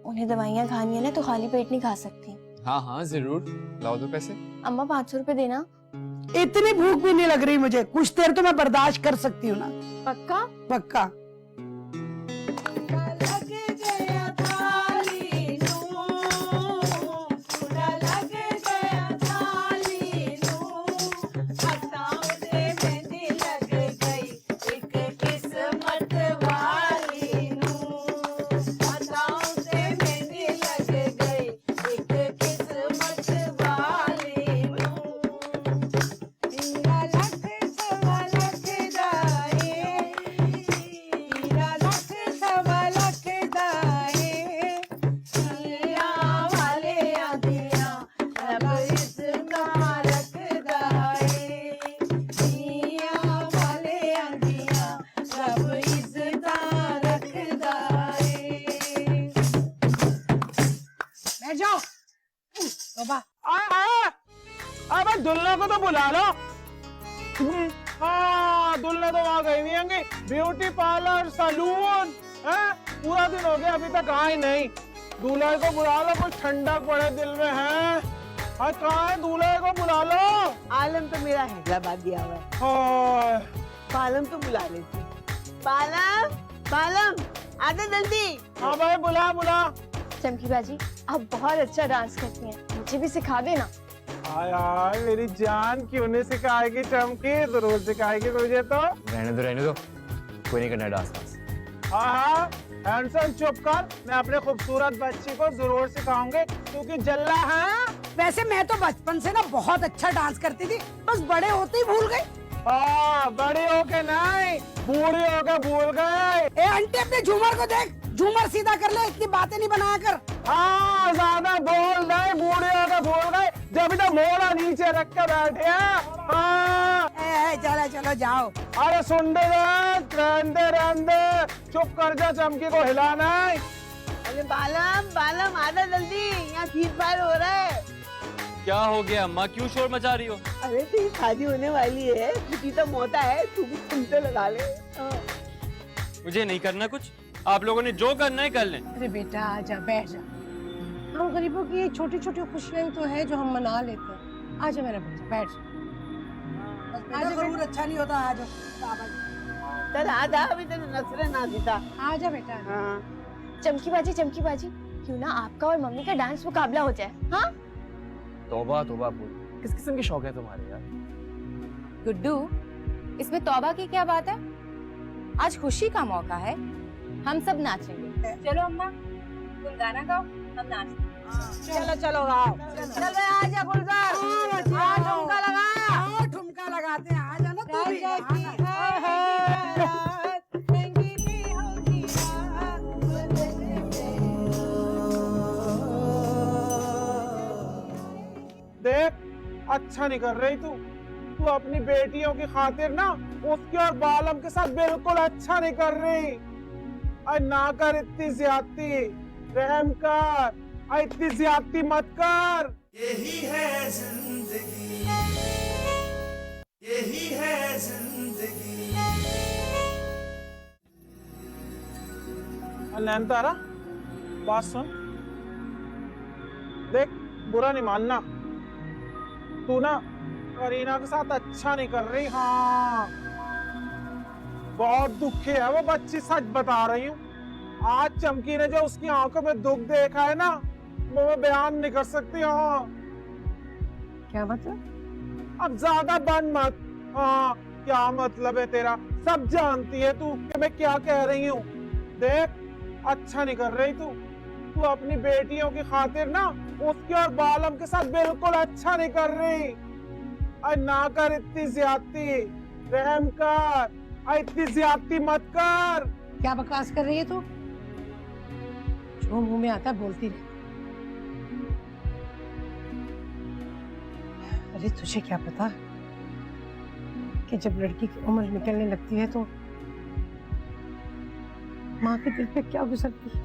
उन्हें दवाइयाँ खानी है ना, तो खाली पेट नहीं खा सकती। हाँ हाँ जरूर, लाओ दो पैसे। अम्मा, 500 रुपए देना। इतनी भूख भी नहीं लग रही मुझे, कुछ देर तो मैं बर्दाश्त कर सकती हूँ ना। पक्का? पक्का। अबे दुल्हन को तो बुला लो। हाँ, दुल्हन तो वहाँ गई नहीं होंगी। ब्यूटी पार्लर, सलून, पूरा दिन हो गया अभी तक आई नहीं। दूल्हे को बुला लो, कुछ ठंडक पड़े दिल में है। कहाँ है? दूल्हे को बुला लो। आलम तो मेरा हैदराबाद दिया हुआ है। हाँ। पालम तो बुला लेती। पालम, पालम, आजा जल्दी। हाँ भाई, बुला बुला। चमकी बाजी, आप बहुत अच्छा डांस करती हैं, मुझे भी सिखा देना। हाय हाय, मेरी जान क्यों नहीं सिखाएगी चमकी? जरूर सिखाएगी तुझे तो। रहने दो, कोई नहीं करना डांस वांस। हाँ हाँ, हैंडसम चुप कर। मैं अपने खूबसूरत बच्ची को जरूर सिखाऊंगी, क्योंकि जल्ला है। वैसे मैं तो बचपन से ना बहुत अच्छा डांस करती थी, बस बड़े होते ही भूल गई। बड़ी होके नहीं, बूढ़ी होके भूल गए। ए आंटी, अपने झूमर को देख, झूमर सीधा कर ले, इतनी बातें नहीं बनाया कर। हाँ, ज्यादा बोल गए, बूढ़ी होके भूल गए, जब तक मोड़ा नीचे रख के बैठे हैं। हाँ। चलो चलो जाओ। अरे सुन दे, रहने, चुप कर जा, चमकी को हिलाना है। अरे बालम, बालम आजा जल्दी, यहाँ खीर फायर हो रहा है। क्या हो गया अम्मा, क्यों शोर मचा रही हो? अरे तेरी शादी होने वाली है, छुट्टी तो मोटा है, तू भी सुनते लगा ले। मुझे नहीं करना कुछ, आप लोगों ने जो करना है कर लें। अरे बेटा आजा, बैठ जा। हम गरीबों की छोटी छोटी खुशियां ही तो है जो हम मना लेते हैं। आजा मेरा बच्चा, बैठ जा। बेटा जरूर अच्छा नहीं होता। आ जाओ चल आ जा, अभी तेरे नसरे ना दिता। आ जा बेटा। हाँ चमकी बाजी, क्यों ना आपका और मम्मी का डांस मुकाबला हो जाए। हाँ तौबा तौबा बोल, किस किस्म के शौक है तुम्हारे यार? गुड्डू, इसमें तौबा की क्या बात है? आज खुशी का मौका है, हम सब नाचेंगे। चलो अम्मा, तुम गाना गाओ, हम नाचेंगे। चलो चलो आओ। चल बे आ जा गुलजार। आ ठुमका लगा। ठुमका लगाते हैं। आ जाना तू भी। देख, अच्छा नहीं कर रही तू। तू अपनी बेटियों की खातिर ना उसके और बालम के साथ बिल्कुल अच्छा नहीं कर रही। अरे ना कर इतनी ज्यादती, रहम कर। अरे इतनी ज्यादती मत कर। यही है जिंदगी, यही है जिंदगी। नैनतारा, बात सुन। देख, बुरा नहीं मानना, तू ना करीना के साथ अच्छा नहीं कर रही। हाँ, बहुत दुखी है वो बच्ची, सच बता रही हूँ। आज चमकी ने जो उसकी आंखों में दुख देखा है ना, वो मैं बयान नहीं कर सकती। हाँ, क्या मतलब? अब ज्यादा बन मत। हाँ, क्या मतलब है तेरा? सब जानती है तू कि मैं क्या कह रही हूँ। देख, अच्छा नहीं कर रही तू। तू अपनी बेटियों की खातिर ना उसके और बालम के साथ बिल्कुल अच्छा नहीं कर रही। अरे ना कर इतनी ज्यादती, रहम कर। अरे इतनी ज्यादती मत कर। क्या बकवास कर रही है तू? जो मुंह में आता है बोलती रहे। अरे तुझे क्या पता कि जब लड़की की उम्र निकलने लगती है तो माँ के दिल पे क्या गुजरती है।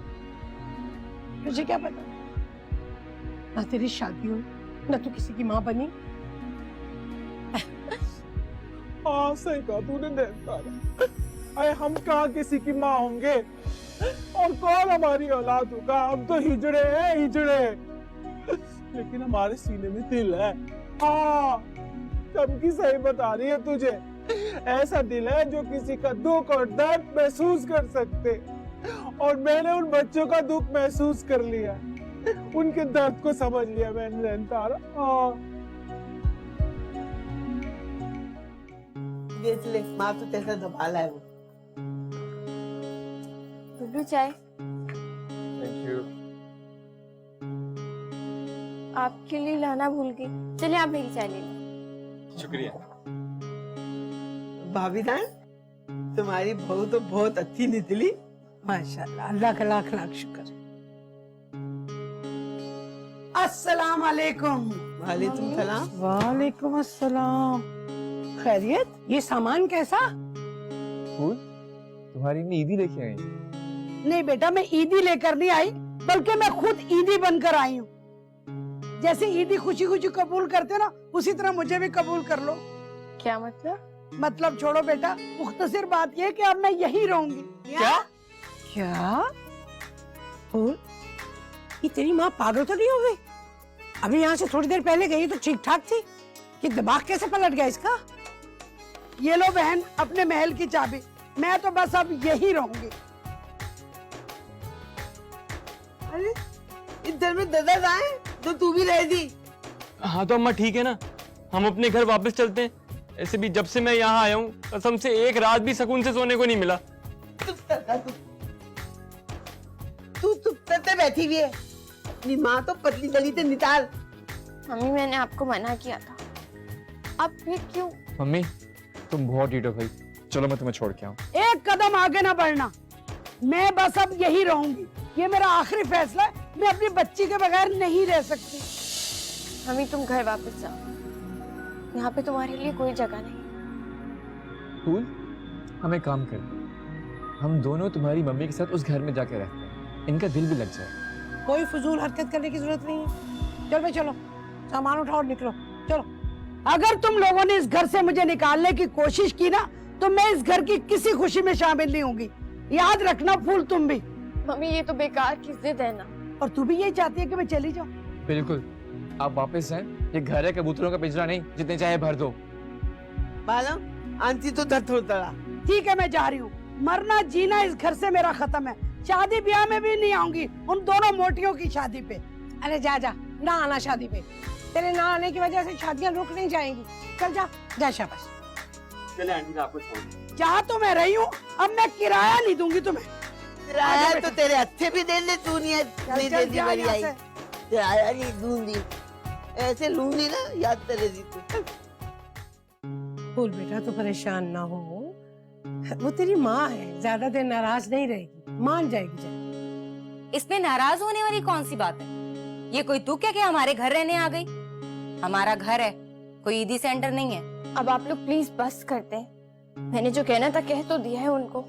मुझे क्या पता, ना तेरी शादी हुई, ना तू किसी की माँ बनी। हाँ, सही कहा तूने नैनतारा। अरे हम कहाँ किसी की माँ होंगे, और कौन हमारी औलाद होगा? हम तो हिजड़े हैं, हिजड़े। लेकिन हमारे सीने में दिल है। हाँ, चमकी सही बता रही है तुझे। ऐसा दिल है जो किसी का दुख और दर्द महसूस कर सकते। और मैंने उन बच्चों का दुख महसूस कर लिया, उनके दर्द को समझ लिया मैंने नैनतारा। हाँ, देख ले, माँ तो कैसा दबाला है वो। गुड्डू चाय थैंक यू। आपके लिए लाना भूल गई। चलिए आप मेरी चाय ले लो। शुक्रिया। भाभी जान, तुम्हारी बहू तो बहुत अच्छी निकली। माशाल्लाह, अल्लाह का लाख लाख शुक्र। अस्सलाम वालेकुम। वालेकुम सलाम। वालेकुम अस्सलाम। खैरियत? ये सामान कैसा? फूल तुम्हारी में ईदी लेके आई। नहीं बेटा, मैं ईदी लेकर नहीं आई, बल्कि मैं खुद ईदी बनकर आई हूँ। जैसे ईदी खुशी खुशी कबूल करते हो ना, उसी तरह मुझे भी कबूल कर लो। क्या मतलब? मतलब छोड़ो बेटा, मुख्तसर बात ये है कि अब मैं यहीं रहूंगी। क्या? क्या? फूल, ये तेरी माँ पागल तो नहीं हो गई? अभी यहाँ से थोड़ी देर पहले गई तो ठीक ठाक थी, कि दिमाग कैसे पलट गया इसका? ये लो बहन, अपने महल की चाबी। मैं तो बस अब यही रहूंगी। अरे इधर में दादा आए तो तू भी रह दी। हाँ तो अम्मा ठीक है ना, हम अपने घर वापस चलते हैं। ऐसे भी जब से मैं यहाँ आया हूँ, कसम से एक रात भी सुकून से सोने को नहीं मिला। तू करते बैठी हुई है। अपनी माँ तो पतली गली से निकाल। मम्मी, मैंने आपको मना किया था, अब फिर क्यों? मम्मी तुम बहुत डीट हो भाई, चलो मैं तुम्हें छोड़ के आऊँ। एक कदम आगे ना बढ़ना। मैं बस अब यही रहूंगी, ये मेरा आखिरी फैसला है। मैं अपनी बच्ची के बगैर नहीं रह सकती। मम्मी, तुम घर वापस जाओ, यहाँ पे तुम्हारे लिए कोई जगह नहीं। फूल, हम एक काम करें, हम दोनों तुम्हारी मम्मी के साथ उस घर में जाके रहते हैं, इनका दिल भी लग जाए। कोई फजूल हरकत करने की जरूरत नहीं है। चलो चलो, सामान उठाओ और निकलो। चलो, अगर तुम लोगों ने इस घर से मुझे निकालने की कोशिश की ना, तो मैं इस घर की किसी खुशी में शामिल नहीं होंगी। याद रखना फूल, तुम भी। मम्मी, ये तो बेकार की जिद है ना। और तू भी यही चाहती है कि मैं चली जाऊं? बिल्कुल, आप वापस जाएं। ये घर है कबूतरों का पिंजरा नहीं, जितने चाहे भर दो। मालूम आंटी तो दर्द होता रहा। ठीक है मैं जा रही हूँ, मरना जीना इस घर से मेरा खत्म है। शादी ब्याह में भी नहीं आऊंगी उन दोनों मोटियों की शादी पे। अरे जा जा, ना आना शादी पे, तेरे ना आने की वजह से शादियां रुक नहीं जाएंगी। चल जा जा, शाबाश। चले आंटी आपको छोड़। जा तो मैं रही हूँ, अब मैं किराया नहीं दूंगी तुम्हें। किराया तो तेरे अच्छे भी दे ले, तू नहीं चल दे दी जा बड़ी यहाँ आई। से। किराया नहीं दूंगी, ऐसे लूंगी ना याद तेरे दी तू। फूल बेटा तो परेशान ना हो, वो तेरी माँ है, ज्यादा देर नाराज नहीं रहेगी, मान जाएगी। जा। इसमें नाराज होने वाली कौन सी बात है? ये कोई दुख है कि हमारे घर रहने आ गई? हमारा घर है, कोई ईदी सेंटर नहीं है। अब आप लोग प्लीज बस कर दें। मैंने जो कहना था कह तो दिया है उनको।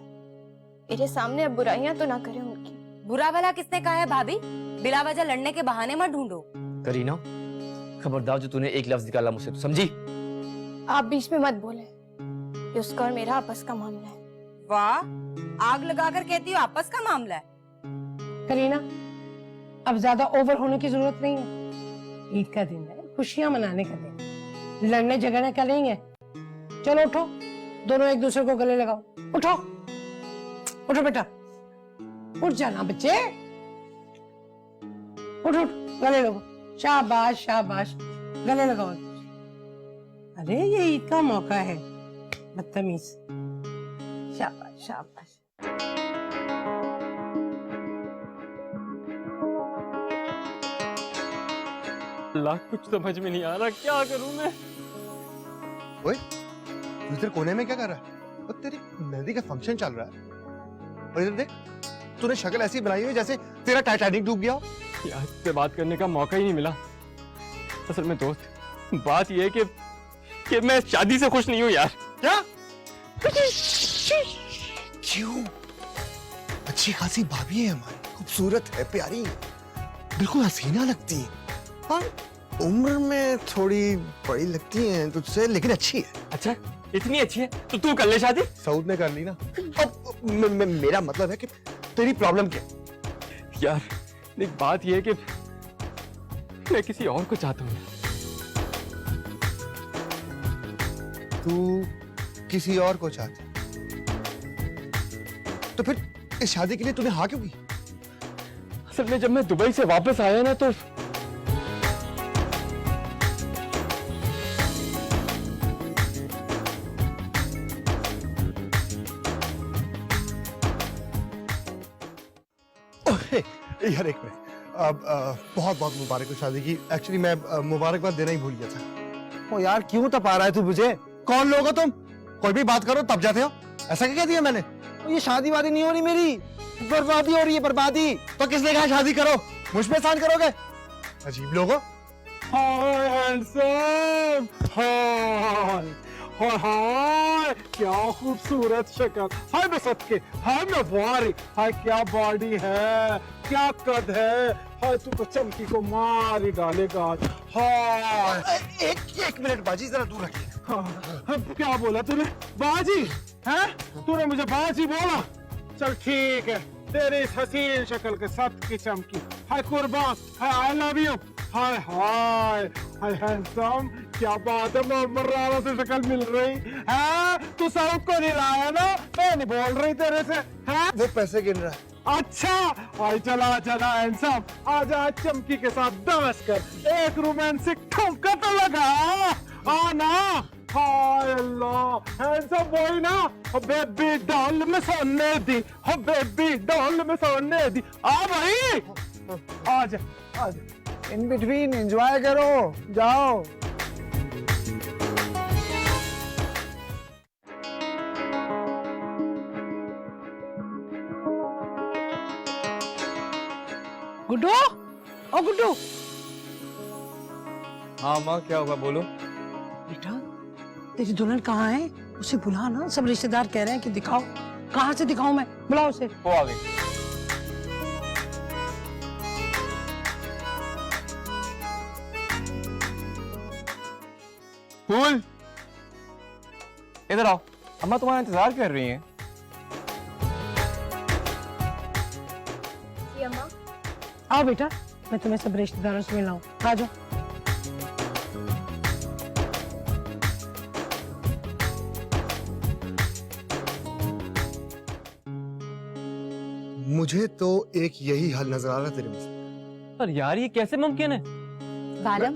मेरे सामने अब बुराइयां तो ना करें उनकी। बुरा भला किसने कहा है भाभी? बिला वजह लड़ने के बहाने मत ढूंढो। करीना, खबरदार जो तूने एक लफ्ज निकाला मुझसे, तो समझी? आप बीच में मत बोले, ये उसका और मेरा आपस का मामला है। वाह, आग लगाकर कहती हो आपस का मामला है। करीना, अब ज्यादा ओवर होने की जरूरत नहीं है। ईद का दिन है, खुशियां मनाने का दिन, लड़ने झगड़ने का नहीं है। चलो उठो, दोनों एक दूसरे को गले लगाओ। उठो उठो बेटा, उठ जाना बच्चे, उठ उठ, गले लगो। शाबाश शाबाश, गले लगाओ। अरे ये ईद का मौका है, बदतमीज। शाबाश शाबाश। अल्लाह, कुछ समझ में नहीं आ रहा, क्या करूं मैं? ओए, तू इधर कोने में क्या कर रहा है? और तेरी मेहंदी का फंक्शन चल रहा है, और इधर देख, तूने शक्ल ऐसी बनाई हुई जैसे तेरा टाइटैनिक डूब गया हो। यार, इससे बात करने का मौका ही नहीं मिला। असल में दोस्त, बात ये है कि मैं शादी से खुश नहीं हूँ यार। क्या? क्यों? अच्छी खासी भाभी है हमारी, खूबसूरत है, प्यारी है, बिल्कुल हसीना लगती है। हाँ, उम्र में थोड़ी बड़ी लगती है तुझसे, लेकिन अच्छी है। अच्छा, इतनी अच्छी है तो तू कर ले शादी। सऊद ने कर ली ना। अब मेरा मतलब है कि तेरी प्रॉब्लम क्या? यार, एक बात ये है कि मैं किसी और को चाहता हूँ। तू किसी और को चाहता, तो फिर इस शादी के लिए तूने हाँ क्यों की? असल में जब मैं दुबई से वापस आया ना, तो यार एक मिनट, अब बहुत बहुत मुबारक हो शादी की। एक्चुअली मैं मुबारकबाद देना ही भूल गया था। ओ यार, क्यों तपा रहा है तू मुझे? कौन लोग हो तुम? कोई भी बात करो तब जाते हो, ऐसा क्या कह दिया मैंने? ये शादी वादी नहीं हो रही मेरी, बर्बादी हो रही है, बर्बादी। तो किसने कहा शादी करो? मुझ पे एहसान करोगे? अजीब लोग हो। हाय हैंडसम, हाय हाय हाय, क्या खूबसूरत शक्ल, हाय बसतके, हाय नवारी, हाय क्या बॉडी है, क्या कद है, हाय तू तो चमकी को मार ही डालेगा। हाय, एक मिनट बाजी, जरा दूर रखिए। हाँ, क्या बोला तूने? बाजी है? तूने मुझे बाजी बोला? चल ठीक है, तेरे इस हसीन शक्ल के साथ की चमकी, हाय कुर्बान, हाय आई लव यू, हाय हाय हाय हैंडसम, क्या बात है, मोहम्मद राणा से शक्ल मिल रही है। तू सड़क को नहीं लाया ना, मैं नहीं बोल रही तेरे से है? वो पैसे गिन रहा है। अच्छा, आई चला चला हैंडसम, आजा चमकी के साथ डांस कर, एक रोमांटिक ठुमका तो लगा, आना। हाय अल्लाह, हैंडसम वही ना, बेबी डॉल में सोने दी, हो बेबी डॉल में सोने दी। आ भाई, आजा आजा, इन बिटवीन एंजॉय करो, जाओ। गुड्डू, ओ गुड्डू। हाँ माँ, क्या हुआ? बोलो। बेटा, तेरी दुल्हन कहाँ है? उसे बुला ना, सब रिश्तेदार कह रहे हैं कि दिखाओ। कहाँ से दिखाऊं मैं? बुलाओ उसे। वो आ गई। फूल, इधर आओ, अम्मा तुम्हारा इंतजार कर रही हैं। जी अम्मा। आओ बेटा, मैं तुम्हें सब रिश्तेदारों से मिलाऊं। आ जाओ। मुझे तो एक यही हल नजर आ रहा है तेरे मसले। पर यार ये कैसे मुमकिन है? बालम,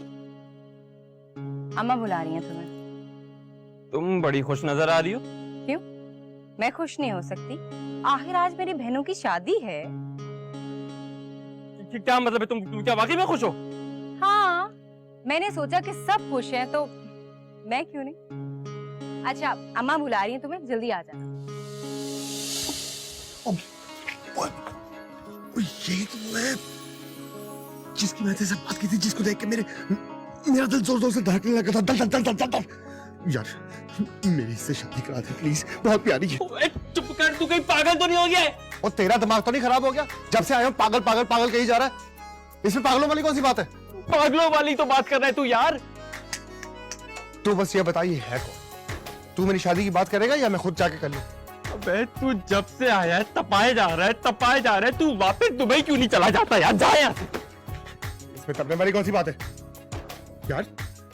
अम्मा बुला रही हैं तुम्हें। तुम बड़ी खुश नजर आ रही हो। क्यों? मैं खुश नहीं हो सकती? आखिर आज मेरी बहनों की शादी है। क्या मतलब है? तुम क्या वाकई में खुश हो? हाँ, मैंने सोचा कि सब खुश हैं तो मैं क्यों नहीं। अच्छा, अम्मा बुला रही हैं तुम्हें, जल्दी आ जाना। यही तो मैं जिसकी मैं तेरे से बात की थी, जिसको देख के मेरा दिल जोर जोर से धड़कने लगा था। दल दल दल दल दल। यार मेरी इससे शादी करा दे प्लीज, बहुत प्यारी है। चुप कर, तू कहीं पागल तो नहीं हो गया है? और तेरा दिमाग तो नहीं खराब हो गया? जब से आया हूं पागल पागल पागल कही जा रहा है। इसमें पागलों वाली कौन सी बात है? पागलों वाली तो बात कर रहा है तू यार। तू बस ये बता, ये है कौन? तू मेरी शादी की बात करेगा या मैं खुद जाके कर लूं? अबे तू जब से आया है तपाए जा रहा है, तू वापस दुबई क्यों नहीं चला जाता यार? जा यहाँ से। इसमें तबने वाली कौन सी बात है? यार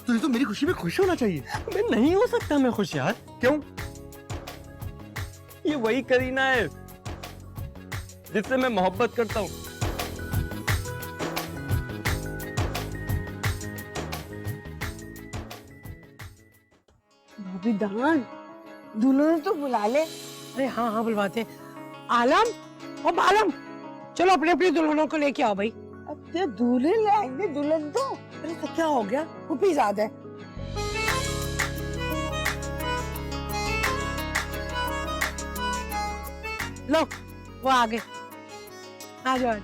तुझे तो मेरी खुशी में खुश होना चाहिए। मैं नहीं हो सकता मैं खुश यार। क्यों? ये वही करीना है जिससे मैं मोहब्बत करता हूँ। भाभी दान, दुल्हन तो बुला ले। अरे हाँ हाँ बुलवाते हैं। आलम, ओ बालम, चलो अपनी अपनी दुल्हनों को लेके आओ भाई। अब क्या दूल्हे लाएंगे, दुल्हन तो। अरे तो क्या हो गया, पुप्पी याद है। लो वो आगे आ जाओ।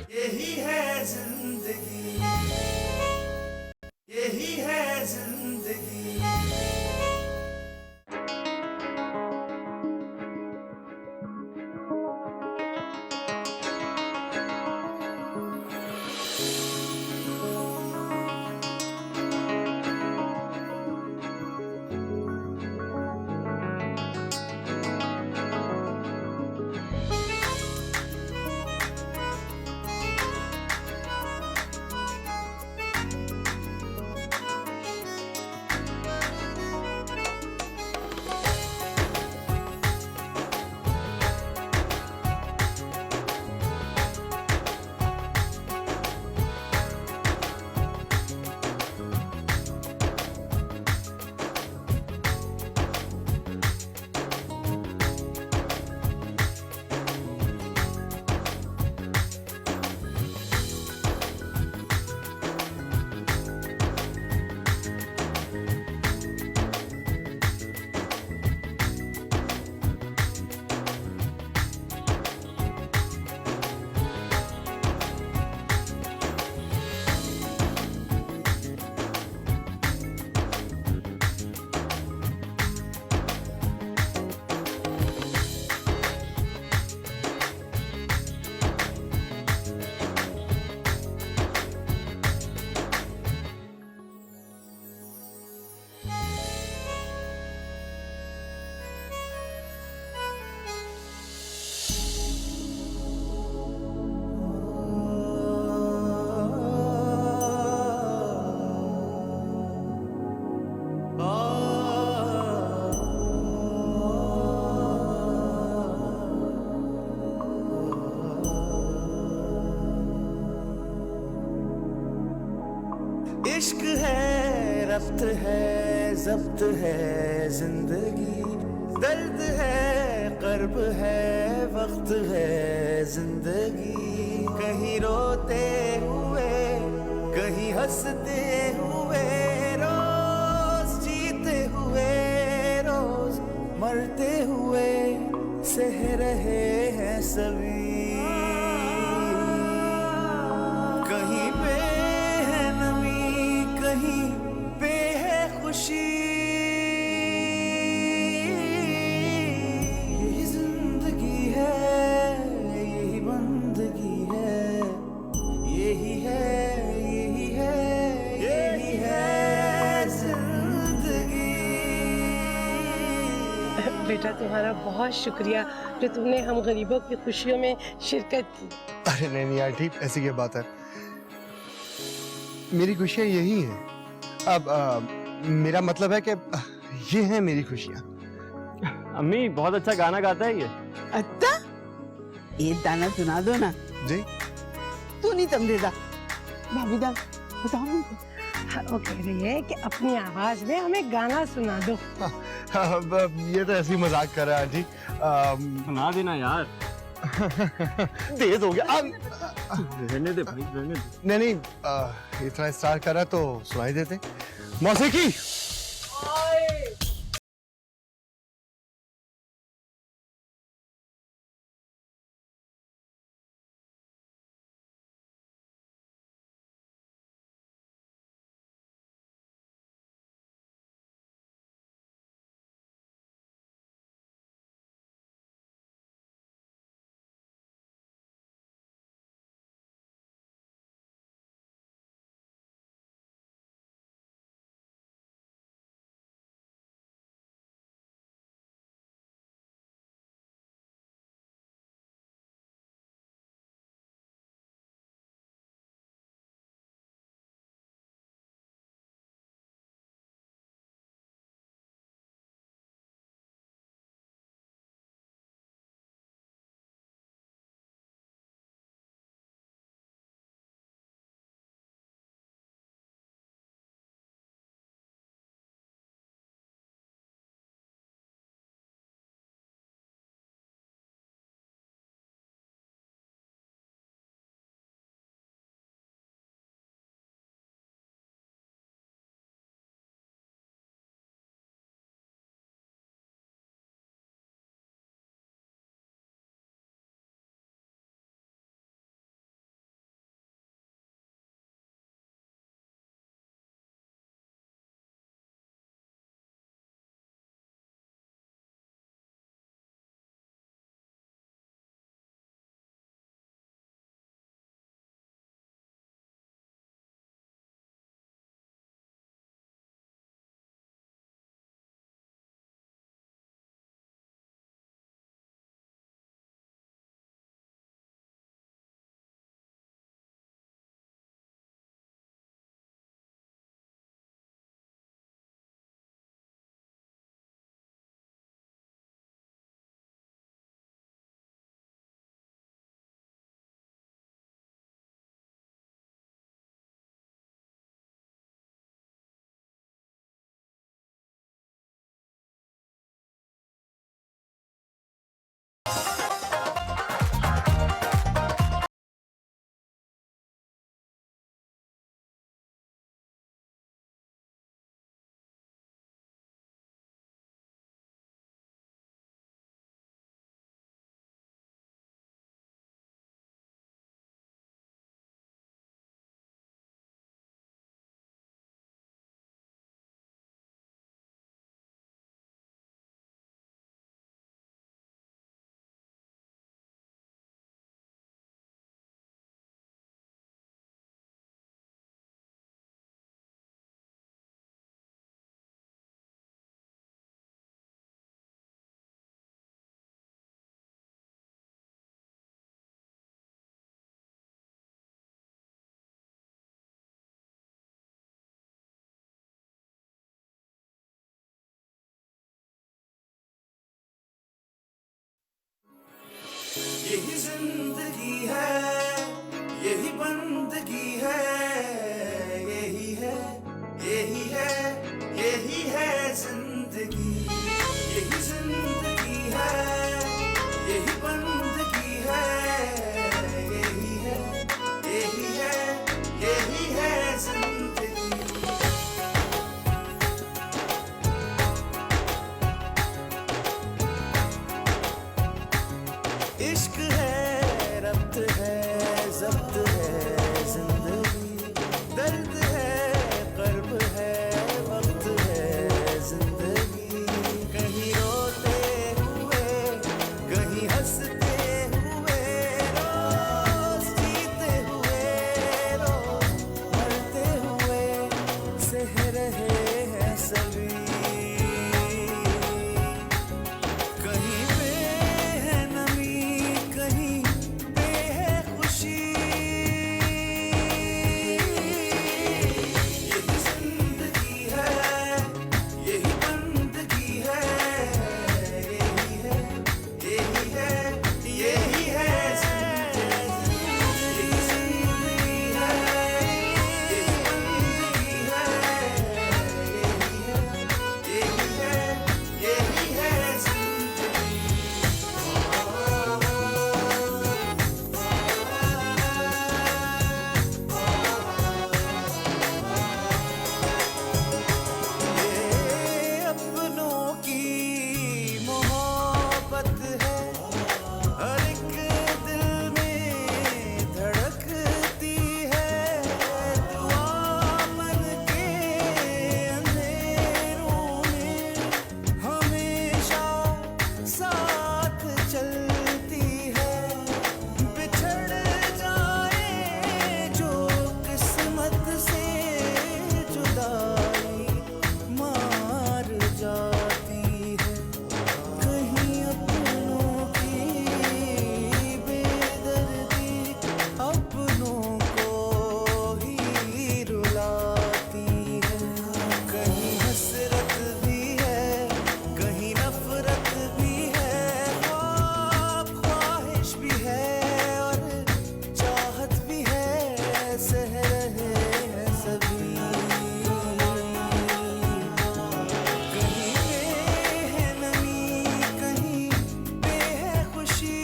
यही है जिंदगी, यही है जिंदगी। इश्क है, रफ्त है, जब्त है जिंदगी, दर्द है, कर्ब है, वक्त है जिंदगी, कहीं रोते हुए कहीं हंसते हुए, रोज जीते हुए रोज मरते हुए सह रहे हैं सभी। कहीं पे है नमी, कहीं पे है खुशी, यही जिंदगी है, यही बंदगी है, यही है, यही है, यही है जिंदगी। बेटा तुम्हारा बहुत शुक्रिया जो तुमने हम गरीबों की खुशियों में शिरकत की। अरे नहीं नहीं यार, ठीक ऐसी क्या बात है, मेरी खुशियाँ यही हैं। अब मेरा मतलब है कि ये हैं मेरी खुशियाँ। अम्मी बहुत अच्छा गाना गाता है ये। अच्छा, एक गाना सुना दो ना। जी तू नहीं समझेगा, भाभी जान बताओ मुझे। वो कह रही है कि अपनी आवाज में हमें गाना सुना दो। ये तो ऐसी मजाक कर रहा है आंटी। सुना देना यार। तेज हो गया। रहने दे भाई, रहने दे। नहीं नहीं, इतना स्टार्ट करा तो सुनाई देते। मौसीकी इश्क है रब्त है जब्त है जिंदगी दर्द है कर्ब है वक्त है जिंदगी कहीं रोते हुए कहीं हंसते हुए रोज जीते हुए रोज मरते हुए सह रहे हैं सभी कहीं पे है नमी कहीं पे है खुशी यही जिंदगी है यही बंदगी है यही है यही है यही है यही जिंदगी है यही बंदगी है यही है यही है ये अपनों की मोहब्बत है हर एक दिल में धड़कती है दुआ मन के अंधेरों में हमेशा साथ चलती है बिछड़ जाए जो किस्मत से जुदाई मार जाती है कहीं अपनों की बेदर्दी अपनों को ही रुलाती है कहीं हसरत भी है कहीं नफरत भी है ख्वाब ख्वाहिश भी है और चाहत भी है सह रहे हैं सभी कहीं पे है नमी कहीं पे है खुशी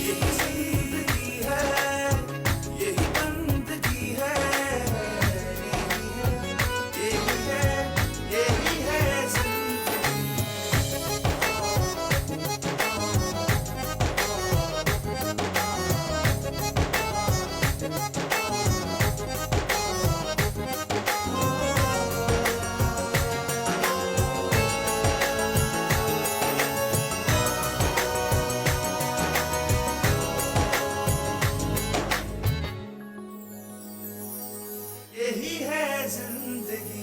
यही जिंदगी है यही बंदगी है यही है यही है जिंदगी यही है जिंदगी